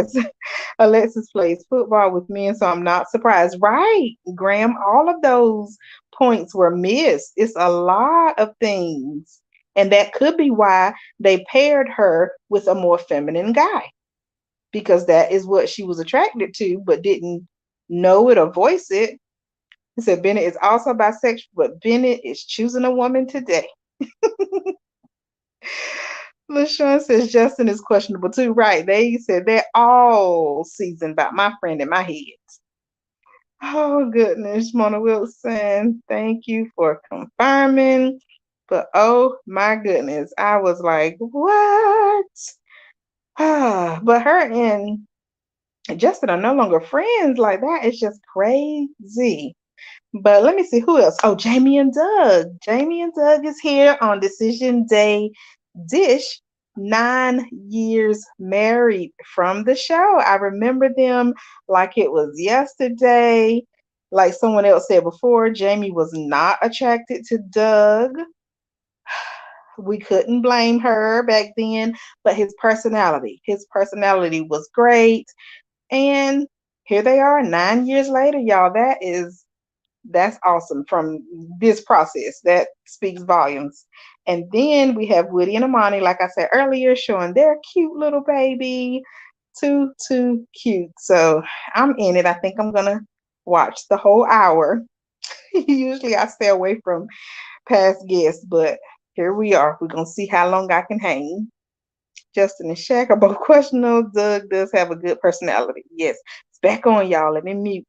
Alexis plays football with men, so I'm not surprised. Right, Graham, all of those points were missed. It's a lot of things. And that could be why they paired her with a more feminine guy, because that is what she was attracted to, but didn't know it or voice it. He said Bennett is also bisexual, but Bennett is choosing a woman today. LaShawn says Justin is questionable too. Right. They said they're all seasoned about my friend in my head. Oh goodness, Mona Wilson. Thank you for confirming. But oh my goodness, I was like, what? But her and Justin are no longer friends. Like that is just crazy. But let me see who else. Oh, Jamie and Doug. Jamie and Doug is here on Decision Day Dish. 9 years married from the show. I remember them like it was yesterday. Like someone else said before, Jamie was not attracted to Doug. We couldn't blame her back then, but his personality was great. And here they are 9 years later, y'all. That's awesome from this process. That speaks volumes. And then we have Woody and Amani, like I said earlier, showing their cute little baby. Too cute. So I'm in it. I think I'm going to watch the whole hour. Usually I stay away from past guests, but here we are. We're going to see how long I can hang. Justin and Shaq are both questionable. Doug does have a good personality. Yes. It's back on, y'all. Let me mute.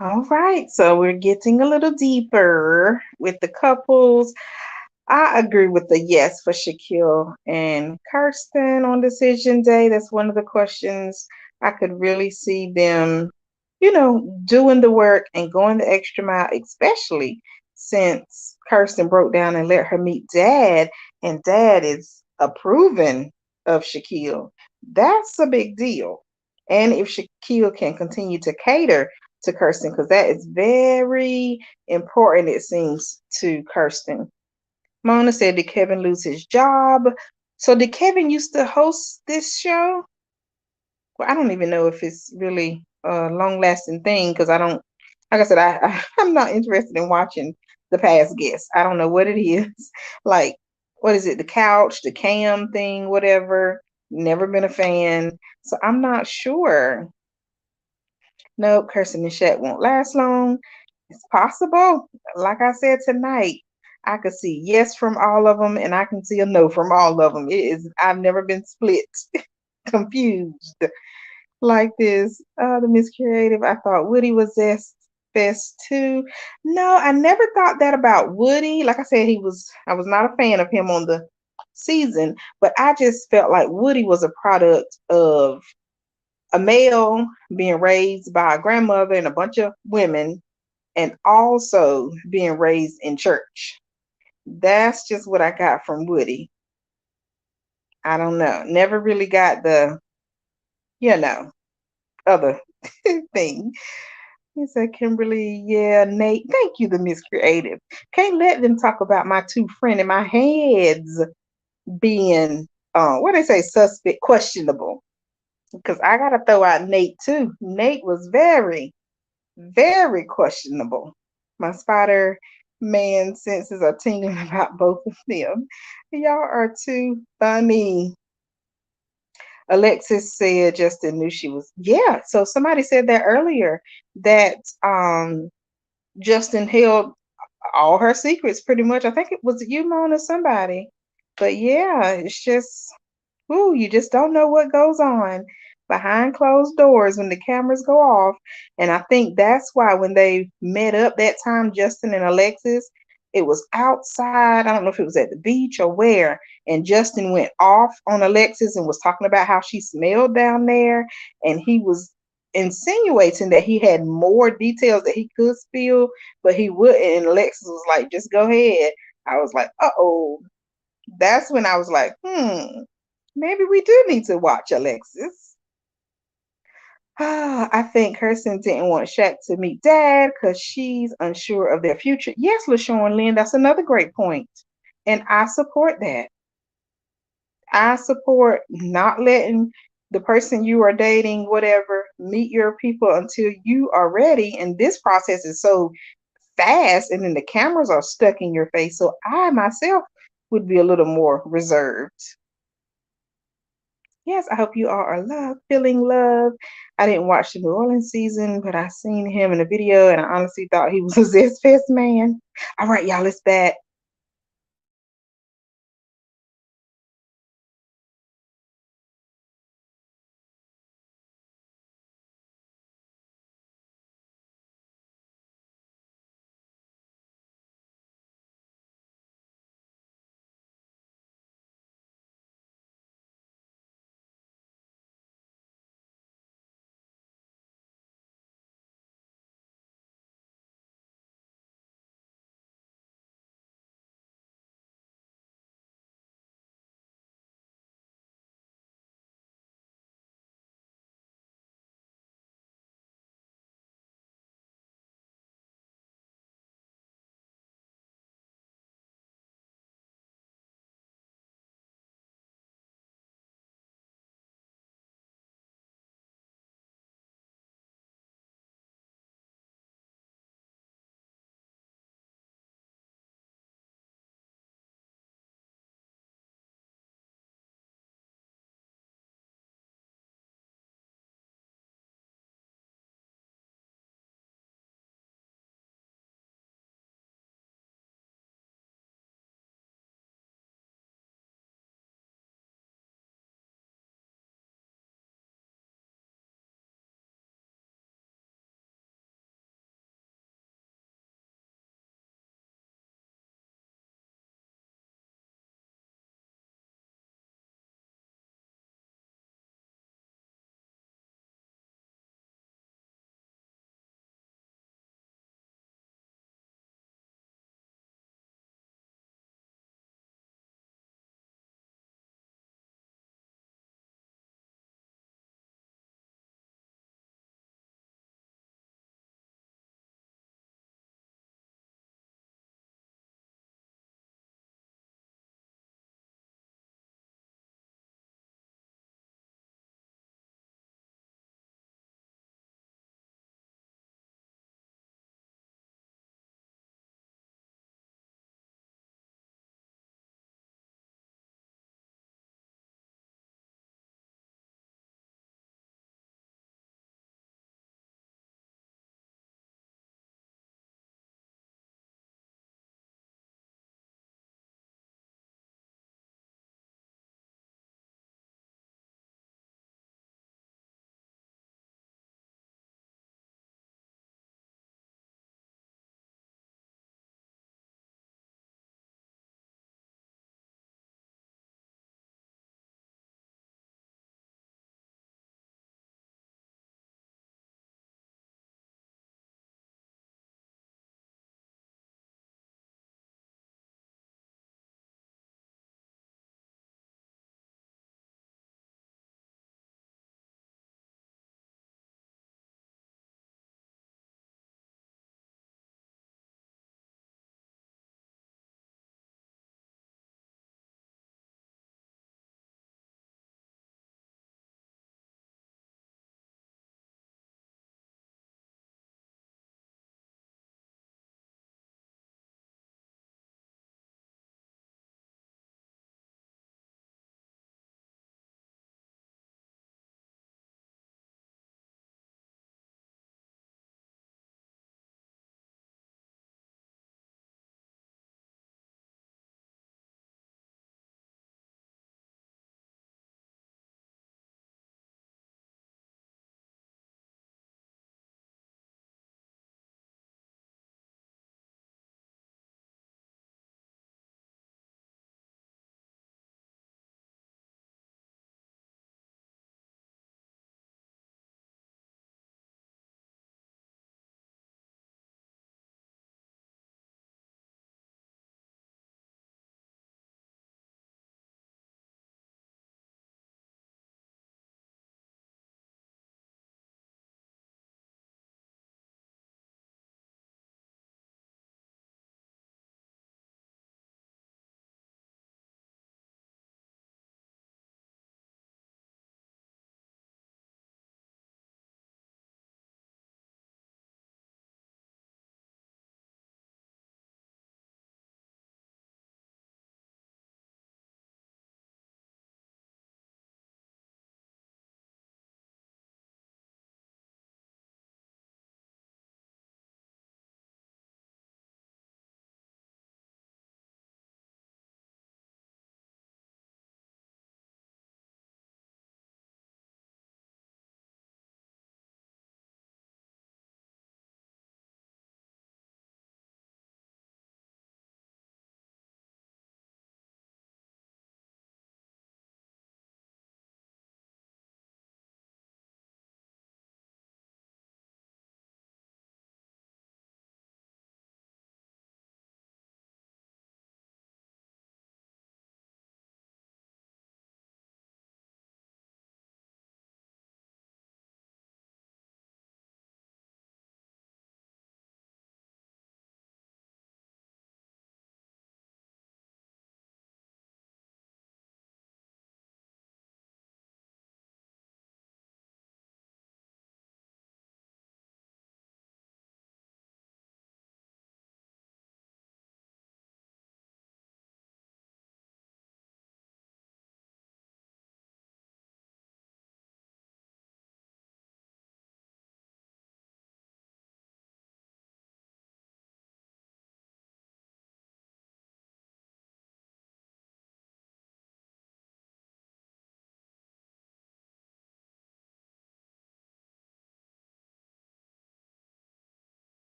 All right, so we're getting a little deeper with the couples. I agree with the yes for Shaquille and Kirsten on decision day. That's one of the questions I could really see them, doing the work and going the extra mile, especially since Kirsten broke down and let her meet Dad, and Dad is approving of Shaquille. That's a big deal. And if Shaquille can continue to cater to Kirsten, because that is very important, it seems, to Kirsten. Mona said, did Kevin lose his job? So did Kevin used to host this show? Well, I don't even know if it's really a long lasting thing because I don't, like I said, I'm not interested in watching the past guests. I don't know what it is. Like, what is it? The couch, the cam thing, whatever. Never been a fan. So I'm not sure. Nope, Kirsten and Shaq won't last long. It's possible. Like I said tonight, I could see yes from all of them, and I can see a no from all of them. It is. I've never been split, confused like this. The Miss Creative. I thought Woody was this best too. No, I never thought that about Woody. Like I said, he was. I was not a fan of him on the season, but I just felt like Woody was a product of a male being raised by a grandmother and a bunch of women, and also being raised in church. That's just what I got from Woody. I don't know. Never really got the, you know, other thing. He said, Kimberly, yeah, Nate, thank you, the Miss Creative. Can't let them talk about my two friend in my heads being, what they say, suspect, questionable. Because I got to throw out Nate too. Nate was very, very questionable. My spider man senses are tingling about both of them. Y'all are too funny. Alexis said Justin knew she was. Yeah, so somebody said that earlier that Justin held all her secrets pretty much. I think it was you, Mona, somebody. But yeah, it's just ooh, you just don't know what goes on behind closed doors when the cameras go off. And I think that's why when they met up that time, Justin and Alexis, it was outside. I don't know if it was at the beach or where. And Justin went off on Alexis and was talking about how she smelled down there. And he was insinuating that he had more details that he could spill, but he wouldn't. And Alexis was like, just go ahead. I was like, uh-oh. That's when I was like, maybe we do need to watch Alexis. I think Kirsten didn't want Shaq to meet Dad because she's unsure of their future. Yes, LaShawn Lynn, that's another great point. And I support that. I support not letting the person you are dating, whatever, meet your people until you are ready. And this process is so fast, and then the cameras are stuck in your face. So I myself would be a little more reserved. Yes, I hope you all are loved, feeling love. I didn't watch the New Orleans season, but I seen him in a video and I honestly thought he was a Zest Fest man. All right, y'all, it's back.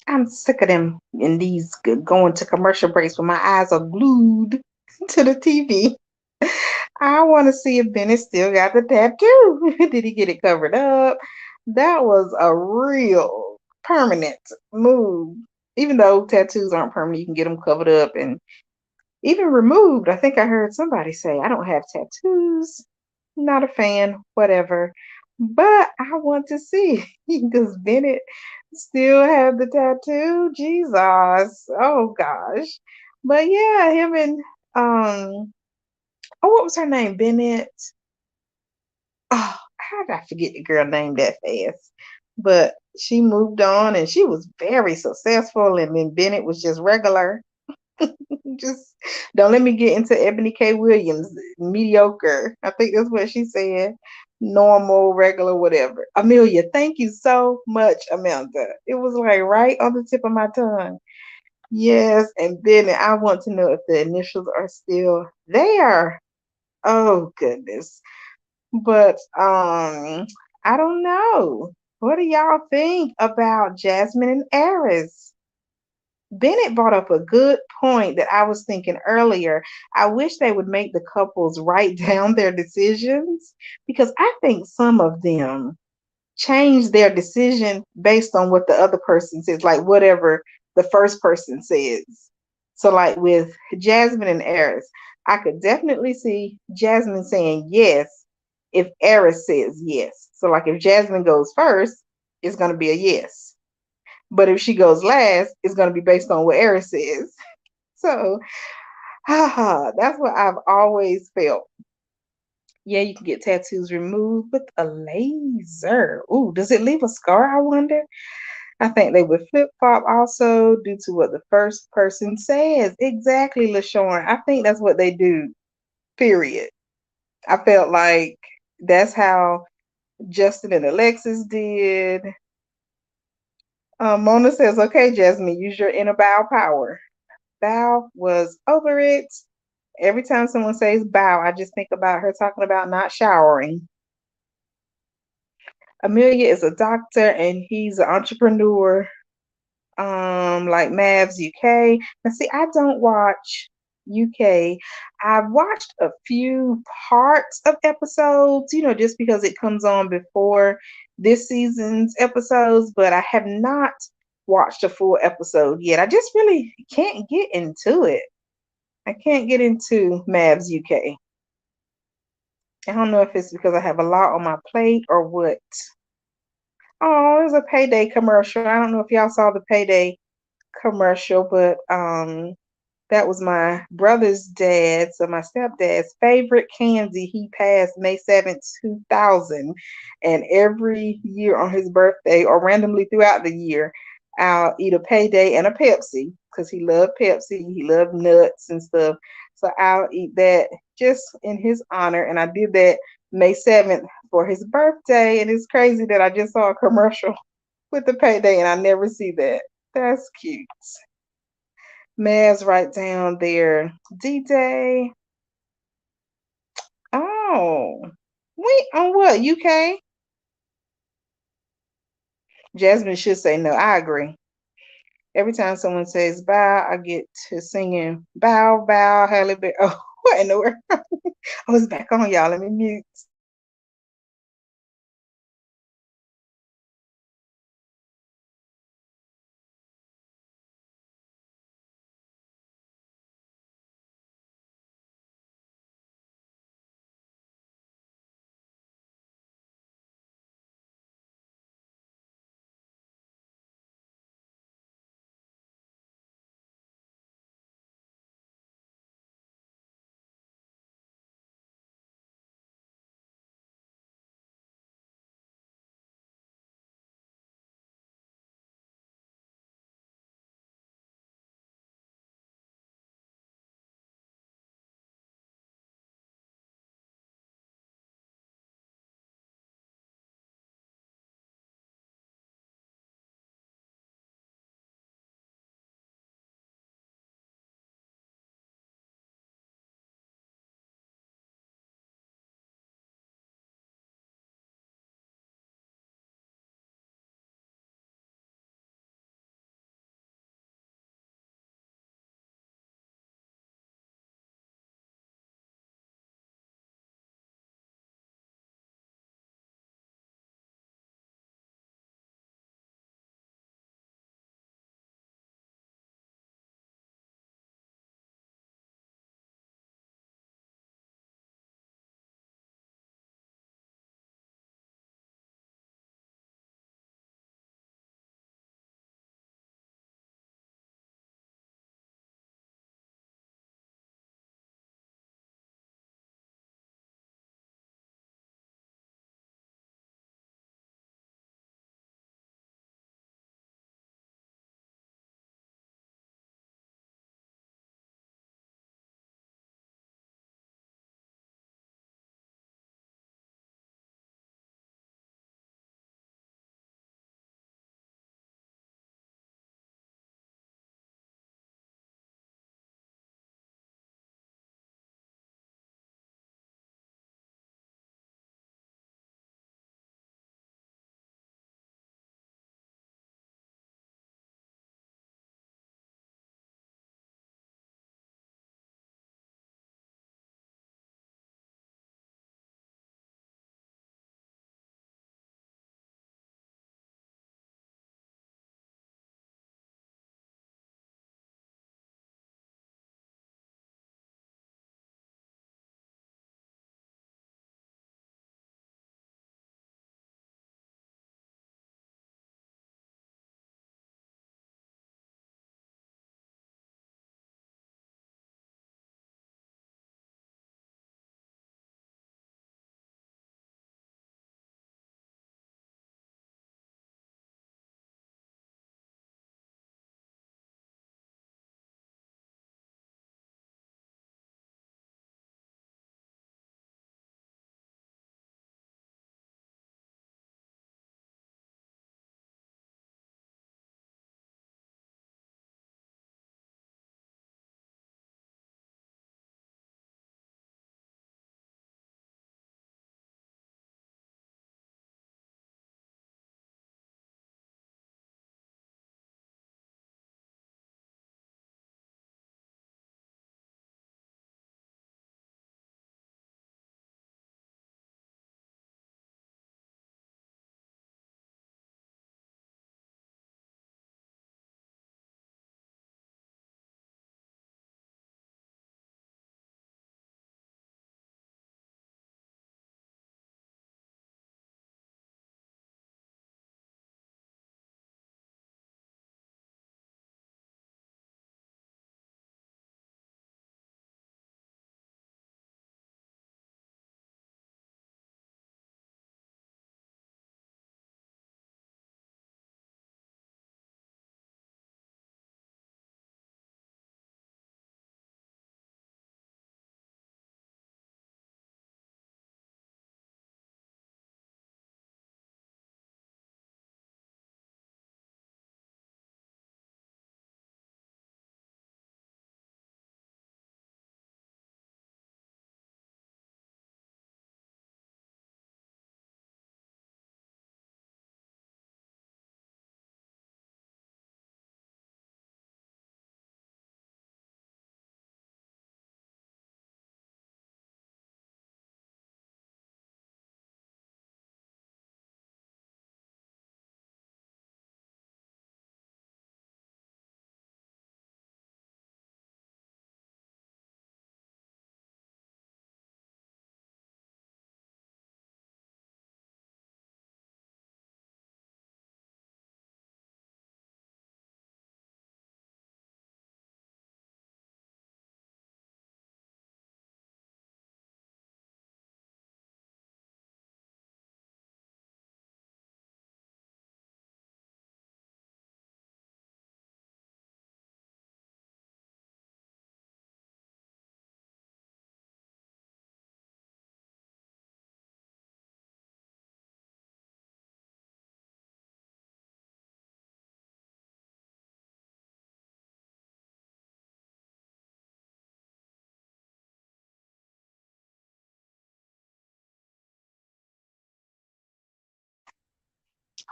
I'm sick of them in these going to commercial breaks when my eyes are glued to the TV. I want to see if Bennett still got the tattoo. Did he get it covered up? That was a real permanent move. Even though tattoos aren't permanent, you can get them covered up and even removed. I think I heard somebody say, I don't have tattoos. Not a fan, whatever. But I want to see, does Bennett still have the tattoo? Jesus. Oh gosh. But yeah, him and oh, what was her name? Bennett. Oh, how did I forget the girl name that fast? But she moved on and she was very successful, and then Bennett was just regular. Just don't let me get into Ebony K. Williams, mediocre. I think that's what she said. Normal, regular, whatever. Amelia, thank you so much, Amanda. It was like right on the tip of my tongue. Yes, and then I want to know if the initials are still there. Oh goodness. But I don't know. What do y'all think about Jasmine and Eris? Bennett brought up a good point that I was thinking earlier. I wish they would make the couples write down their decisions because I think some of them change their decision based on what the other person says, like whatever the first person says. So, like with Jasmine and Eris, I could definitely see Jasmine saying yes if Eris says yes. So, like if Jasmine goes first, it's going to be a yes. But if she goes last, it's going to be based on what Eris says. So, haha, that's what I've always felt. Yeah, you can get tattoos removed with a laser. Ooh, does it leave a scar? I wonder. I think they would flip flop also due to what the first person says. Exactly, LaShawn. I think that's what they do, period. I felt like that's how Justin and Alexis did. Mona says, okay, Jasmine, use your inner bow power. Bow was over it. Every time someone says bow, I just think about her talking about not showering. Amelia is a doctor and he's an entrepreneur, like Mavs UK. Now, see, I don't watch UK. I've watched a few parts of episodes, just because it comes on before this season's episodes, but I have not watched a full episode yet. I just really can't get into it. I can't get into Mavs UK. I don't know if it's because I have a lot on my plate or what. Oh, it was a payday commercial. I don't know if y'all saw the payday commercial, but that was my brother's dad, so my stepdad's favorite candy. He passed May 7th, 2000. And every year on his birthday or randomly throughout the year, I'll eat a payday and a Pepsi because he loved Pepsi. He loved nuts and stuff. So I'll eat that just in his honor. And I did that May 7th for his birthday. And it's crazy that I just saw a commercial with the payday and I never see that. That's cute. Mavs right down there. D-Day. Oh. Wait, on what? UK? Jasmine should say no. I agree. Every time someone says bow, I get to singing bow, bow, Halle Berry. Oh, what in the world? I was back on y'all. Let me mute.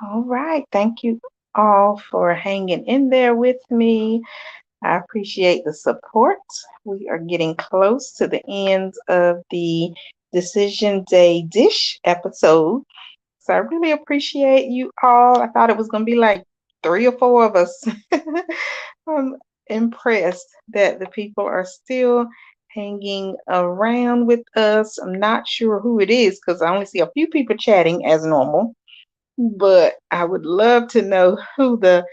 All right. Thank you all for hanging in there with me. I appreciate the support. We are getting close to the end of the Decision Day Dish episode. So I really appreciate you all. I thought it was going to be like three or four of us. I'm impressed that the people are still hanging around with us. I'm not sure who it is because I only see a few people chatting as normal, but I would love to know who the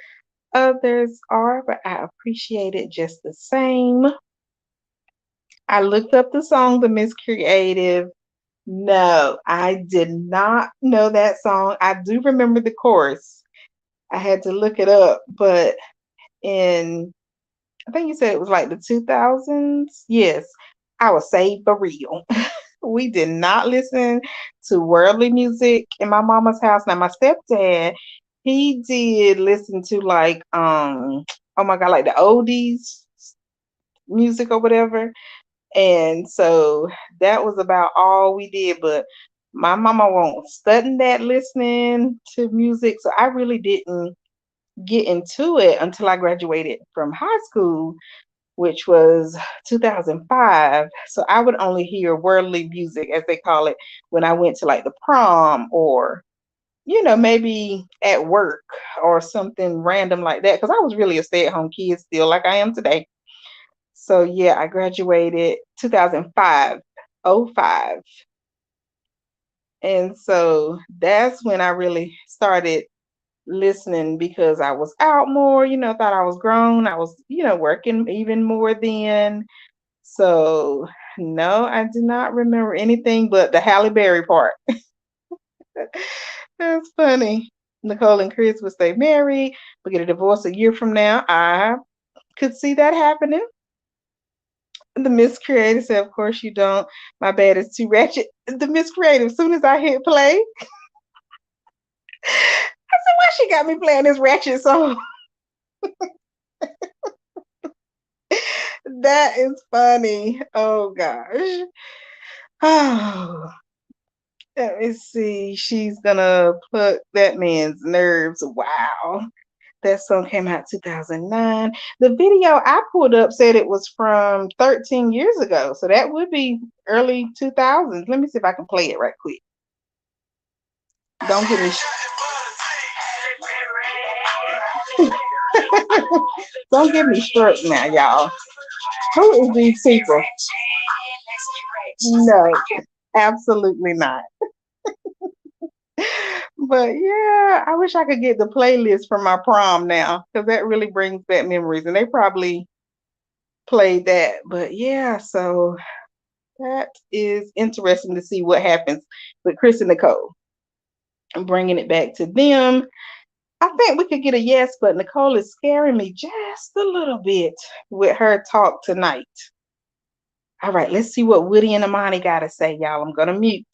others are, but I appreciate it just the same. I looked up the song, The Miss Creative. No, I did not know that song. I do remember the chorus. I had to look it up, but in I think you said it was like the 2000s. Yes, I was saved for real. We did not listen to worldly music in my mama's house. Now my stepdad, he did listen to like oh my god, like the oldies music or whatever. And so that was about all we did. But my mama won't studying that listening to music. So I really didn't get into it until I graduated from high school, which was 2005. So I would only hear worldly music, as they call it, when I went to like the prom or, maybe at work or something random like that. Because I was really a stay at home kid still, like I am today. So yeah, I graduated 2005, '05. And so that's when I really started listening because I was out more, thought I was grown. I was, working even more then. So no, I do not remember anything but the Halle Berry part. That's funny. Nicole and Chris would stay married, but get a divorce a year from now. I could see that happening. The Miss Creative said, of course you don't. My bad is too ratchet. The Miss Creative, as soon as I hit play, I said, why she got me playing this ratchet song? That is funny. Oh gosh. Oh, let me see. She's gonna pluck that man's nerves. Wow. That song came out 2009. The video I pulled up said it was from 13 years ago. So that would be early 2000s. Let me see if I can play it right quick. Don't get me don't get me struck now, y'all. Who is these people? No, absolutely not. But yeah, I wish I could get the playlist for my prom now because that really brings back memories. And they probably played that. But yeah, so that is interesting to see what happens with Chris and Nicole and bringing it back to them. I think we could get a yes, but Nicole is scaring me just a little bit with her talk tonight. All right, let's see what Woody and Amani got to say, y'all. I'm going to mute.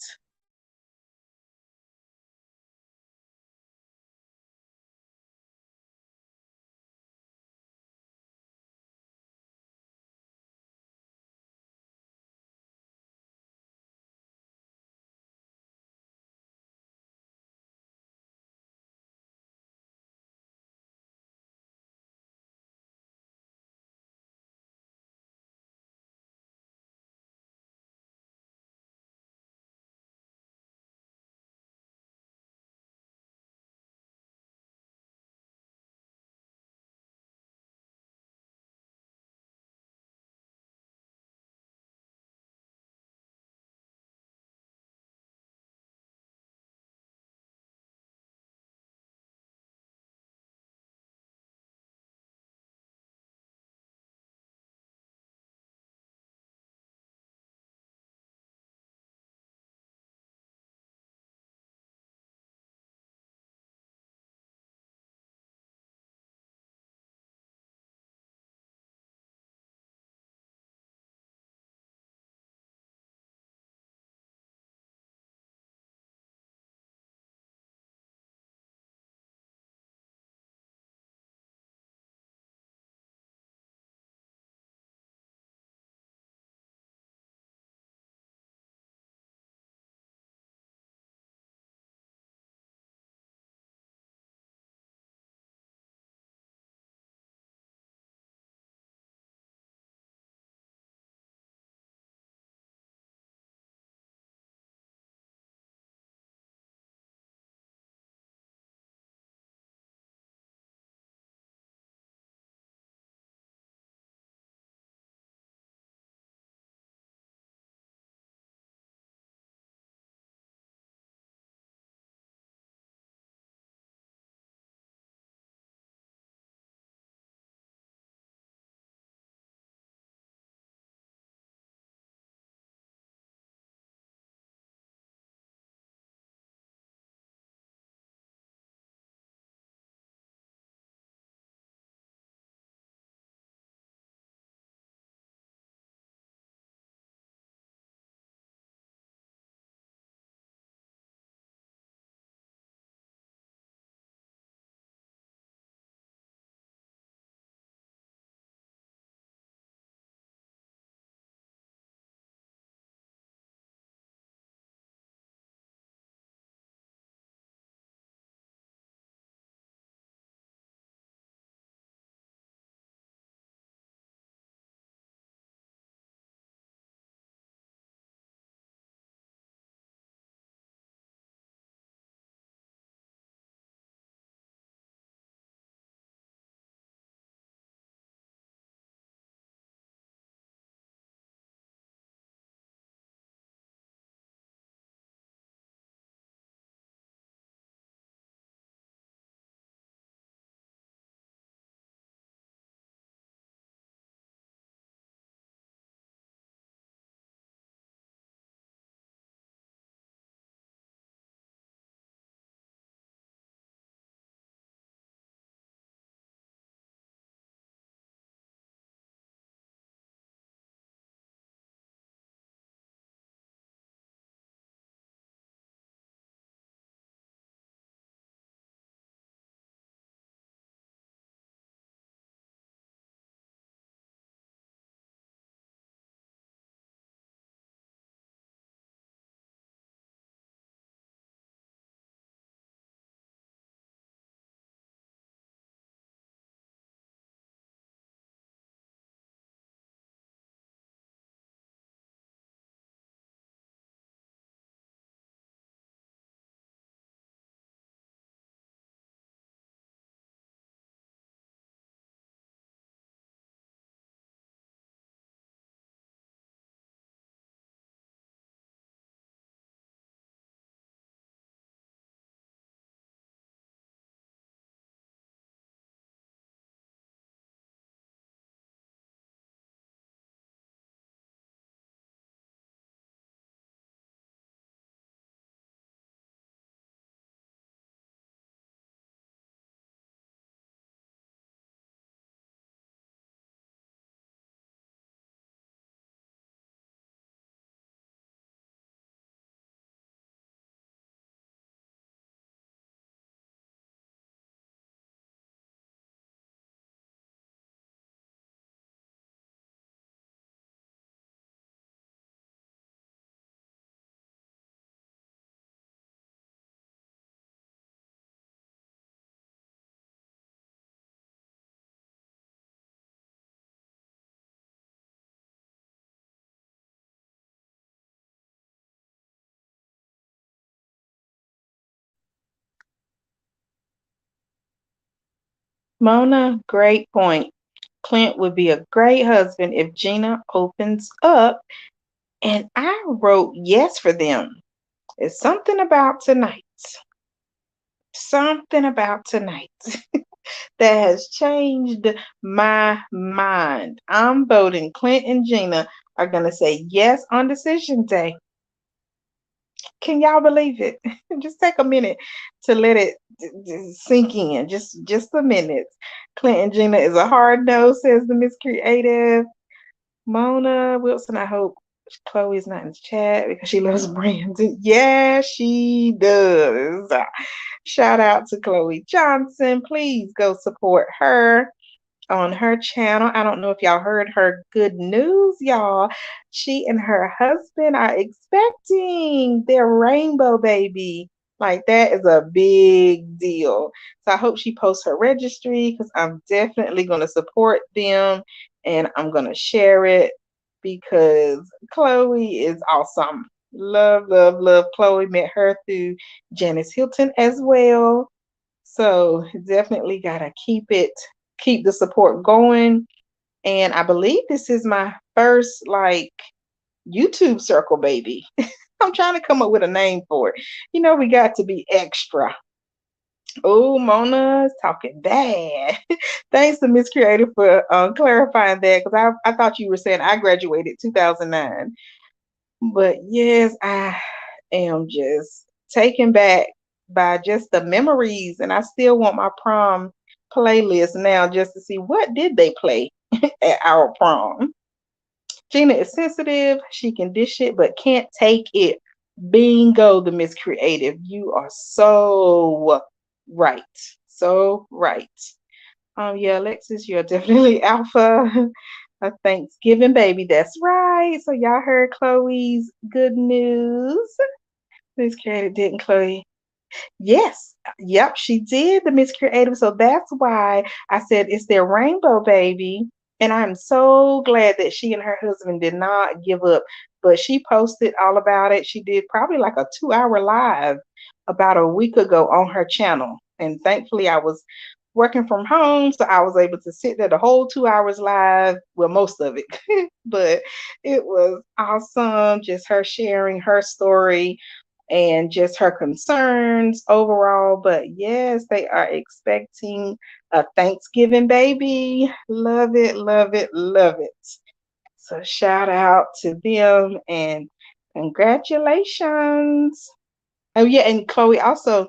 Mona, great point. Clint would be a great husband if Gina opens up. And I wrote yes for them. It's something about tonight. Something about tonight that has changed my mind. I'm voting Clint and Gina are going to say yes on decision day. Can y'all believe it? Just take a minute to let it sink in. Just a minute. Clint and Gina is a hard no, says the Miss Creative. Mona Wilson, I hope Chloe's not in the chat because she loves Brandon. Yeah, she does. Shout out to Chloe Johnson. Please go support her on her channel. I don't know if y'all heard her good news, y'all. She and her husband are expecting their rainbow baby. Like, that is a big deal. So I hope she posts her registry because I'm definitely going to support them and I'm going to share it because Chloe is awesome. Love, love, love Chloe. Met her through Janice Hilton as well. So definitely gotta keep the support going. And I believe this is my first like YouTube circle baby. I'm trying to come up with a name for it. We got to be extra. Oh, Mona's talking bad. Thanks to Miss Creative for clarifying that because I thought you were saying I graduated 2009. But yes, I am just taken back by just the memories, and I still want my prom playlist now just to see what did they play at our prom. Gina is sensitive, she can dish it, but can't take it. Bingo, the Miss Creative. You are so right. So right. Yeah, Alexis, you're definitely alpha. A Thanksgiving baby. That's right. So y'all heard Chloe's good news. Miss Creative, didn't Chloe? Yes. Yep, she did, the Miss Creative. So that's why I said it's their rainbow baby. And I'm so glad that she and her husband did not give up. But she posted all about it. She did probably like a 2 hour live about a week ago on her channel. And thankfully, I was working from home. So I was able to sit there the whole 2 hours live. Well, most of it. But it was awesome. Just her sharing her story and just her concerns overall. But yes, they are expecting a Thanksgiving baby. Love it, love it, love it. So shout out to them and congratulations. Oh yeah, and Chloe also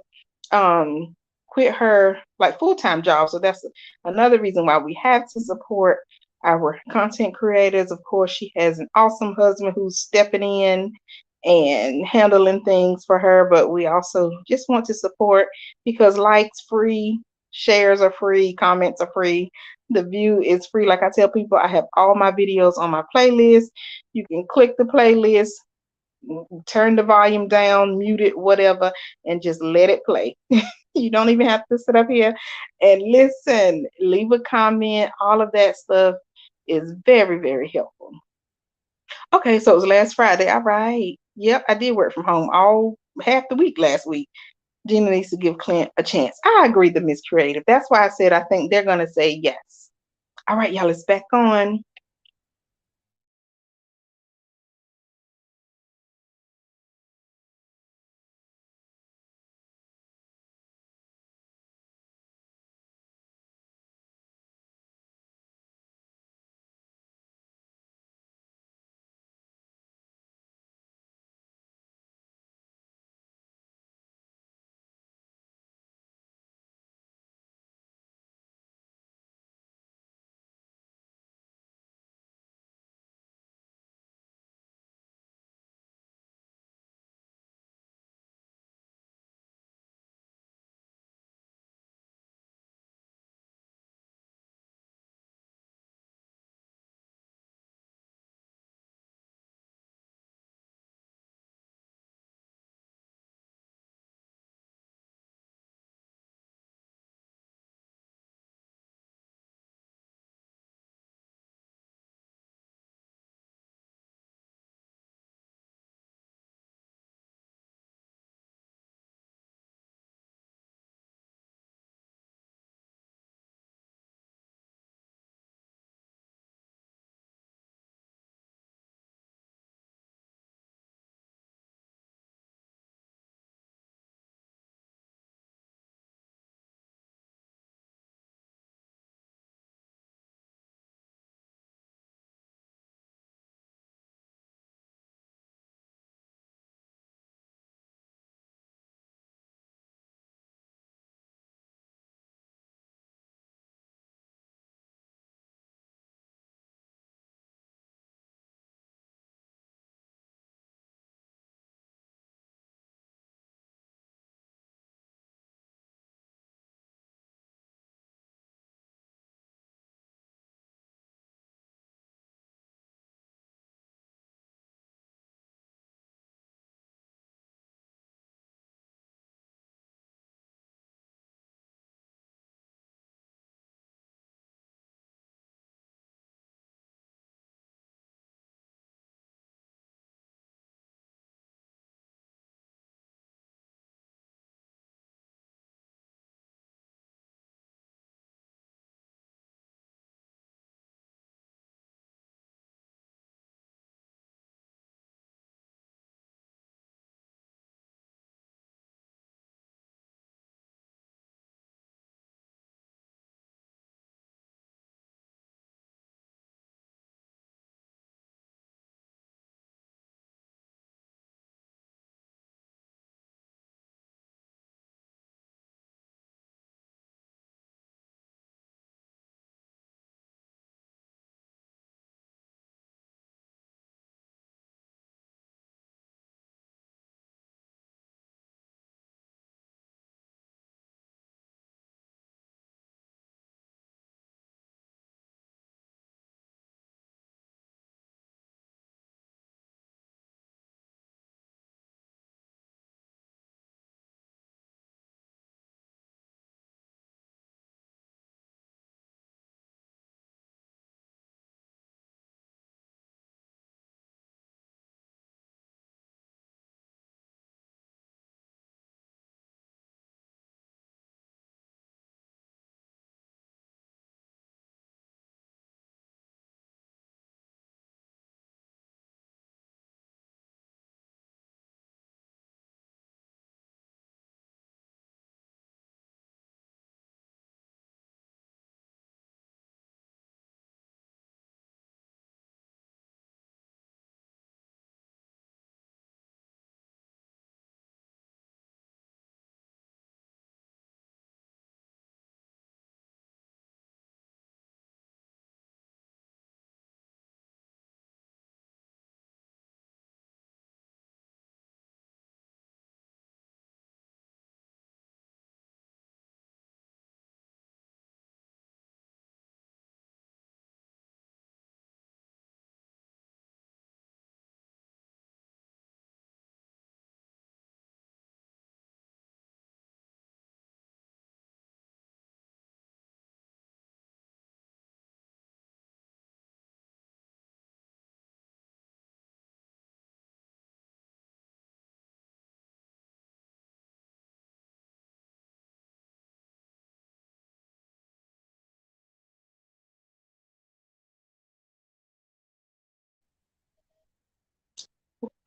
um quit her like full-time job. So that's another reason why we have to support our content creators. Of course, she has an awesome husband who's stepping in and handling things for her, but we also just want to support because likes free, shares are free, comments are free, the view is free. Like I tell people, I have all my videos on my playlist. You can click the playlist, turn the volume down, mute it, whatever, and just let it play. You don't even have to sit up here and listen, leave a comment. All of that stuff is very, very helpful. Okay, so it was last Friday. All right. Yep, I did work from home all half the week last week. Gina needs to give Clint a chance. I agree, the Miss Creative. That's why I said I think they're going to say yes. All right, y'all, it's back on.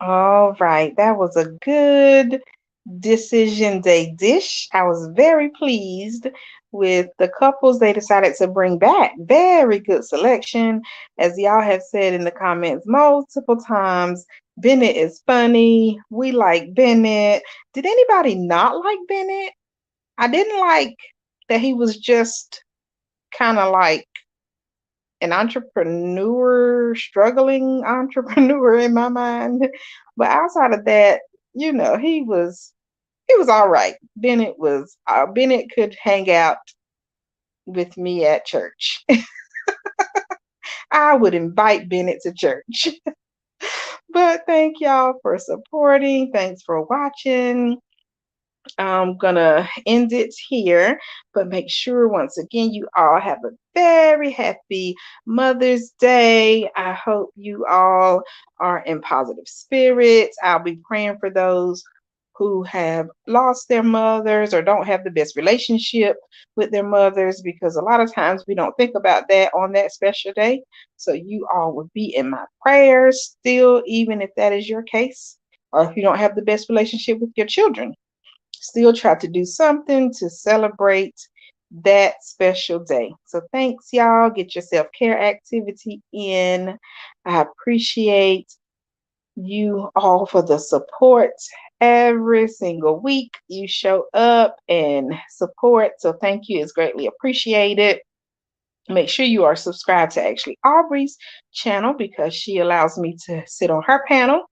All right. That was a good decision day dish. I was very pleased with the couples they decided to bring back. Very good selection. As y'all have said in the comments multiple times, Bennett is funny. We like Bennett. Did anybody not like Bennett? I didn't like that he was just kind of like an entrepreneur, struggling entrepreneur in my mind. But outside of that, he was all right. Bennett could hang out with me at church. I would invite Bennett to church. But thank y'all for supporting. Thanks for watching. I'm gonna end it here, but make sure once again you all have a very happy Mother's Day. I hope you all are in positive spirits. I'll be praying for those who have lost their mothers or don't have the best relationship with their mothers, because a lot of times we don't think about that on that special day. So you all will be in my prayers still, even if that is your case, or if you don't have the best relationship with your children, still try to do something to celebrate that special day. So thanks, y'all. Get your self care activity in. I appreciate you all for the support. Every single week you show up and support. So thank you. It's greatly appreciated. Make sure you are subscribed to actually Aubrey's channel, because she allows me to sit on her panel,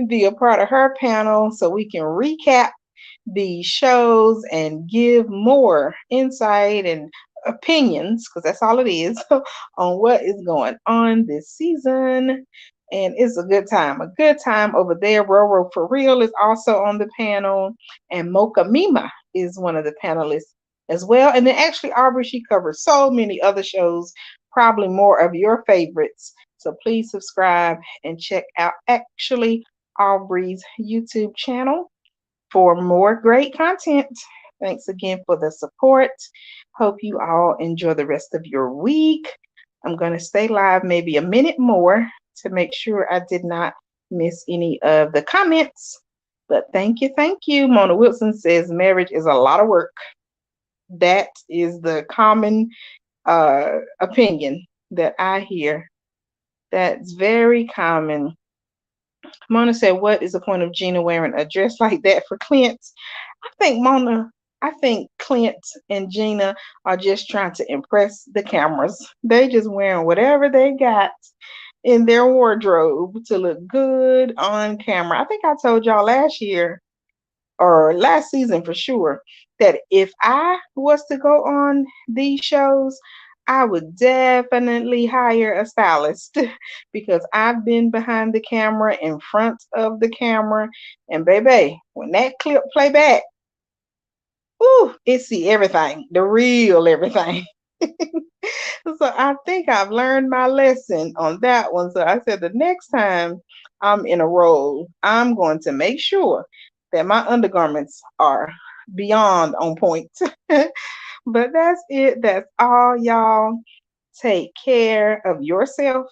be a part of her panel, so we can recap the shows and give more insight and opinions, because that's all it is, on what is going on this season. And it's a good time. A good time over there. Roro for Real is also on the panel, and Mocha Mima is one of the panelists as well. And then actually, Aubrey, she covers so many other shows, probably more of your favorites. So please subscribe and check out actually Aubrey's YouTube channel for more great content. Thanks again for the support. Hope you all enjoy the rest of your week. I'm going to stay live maybe a minute more to make sure I did not miss any of the comments. But thank you, thank you. Mona Wilson says marriage is a lot of work. That is the common opinion that I hear. That's very common. Mona said, "What is the point of Gina wearing a dress like that for Clint?" I think Clint and Gina are just trying to impress the cameras. They just wearing whatever they got in their wardrobe to look good on camera. I think I told y'all last year, or last season for sure, that if I was to go on these shows, I would definitely hire a stylist because I've been behind the camera, in front of the camera, and baby, when that clip play back, ooh, it see everything, the real everything. So I think I've learned my lesson on that one. So I said the next time I'm in a role, I'm going to make sure that my undergarments are beyond on point. But that's it. That's all, y'all. Take care of yourself.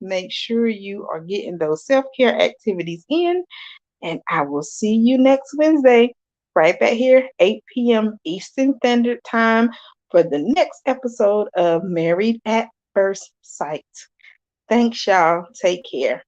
Make sure you are getting those self care activities in. And I will see you next Wednesday, right back here, 8 p.m. Eastern Standard Time, for the next episode of Married at First Sight. Thanks, y'all. Take care.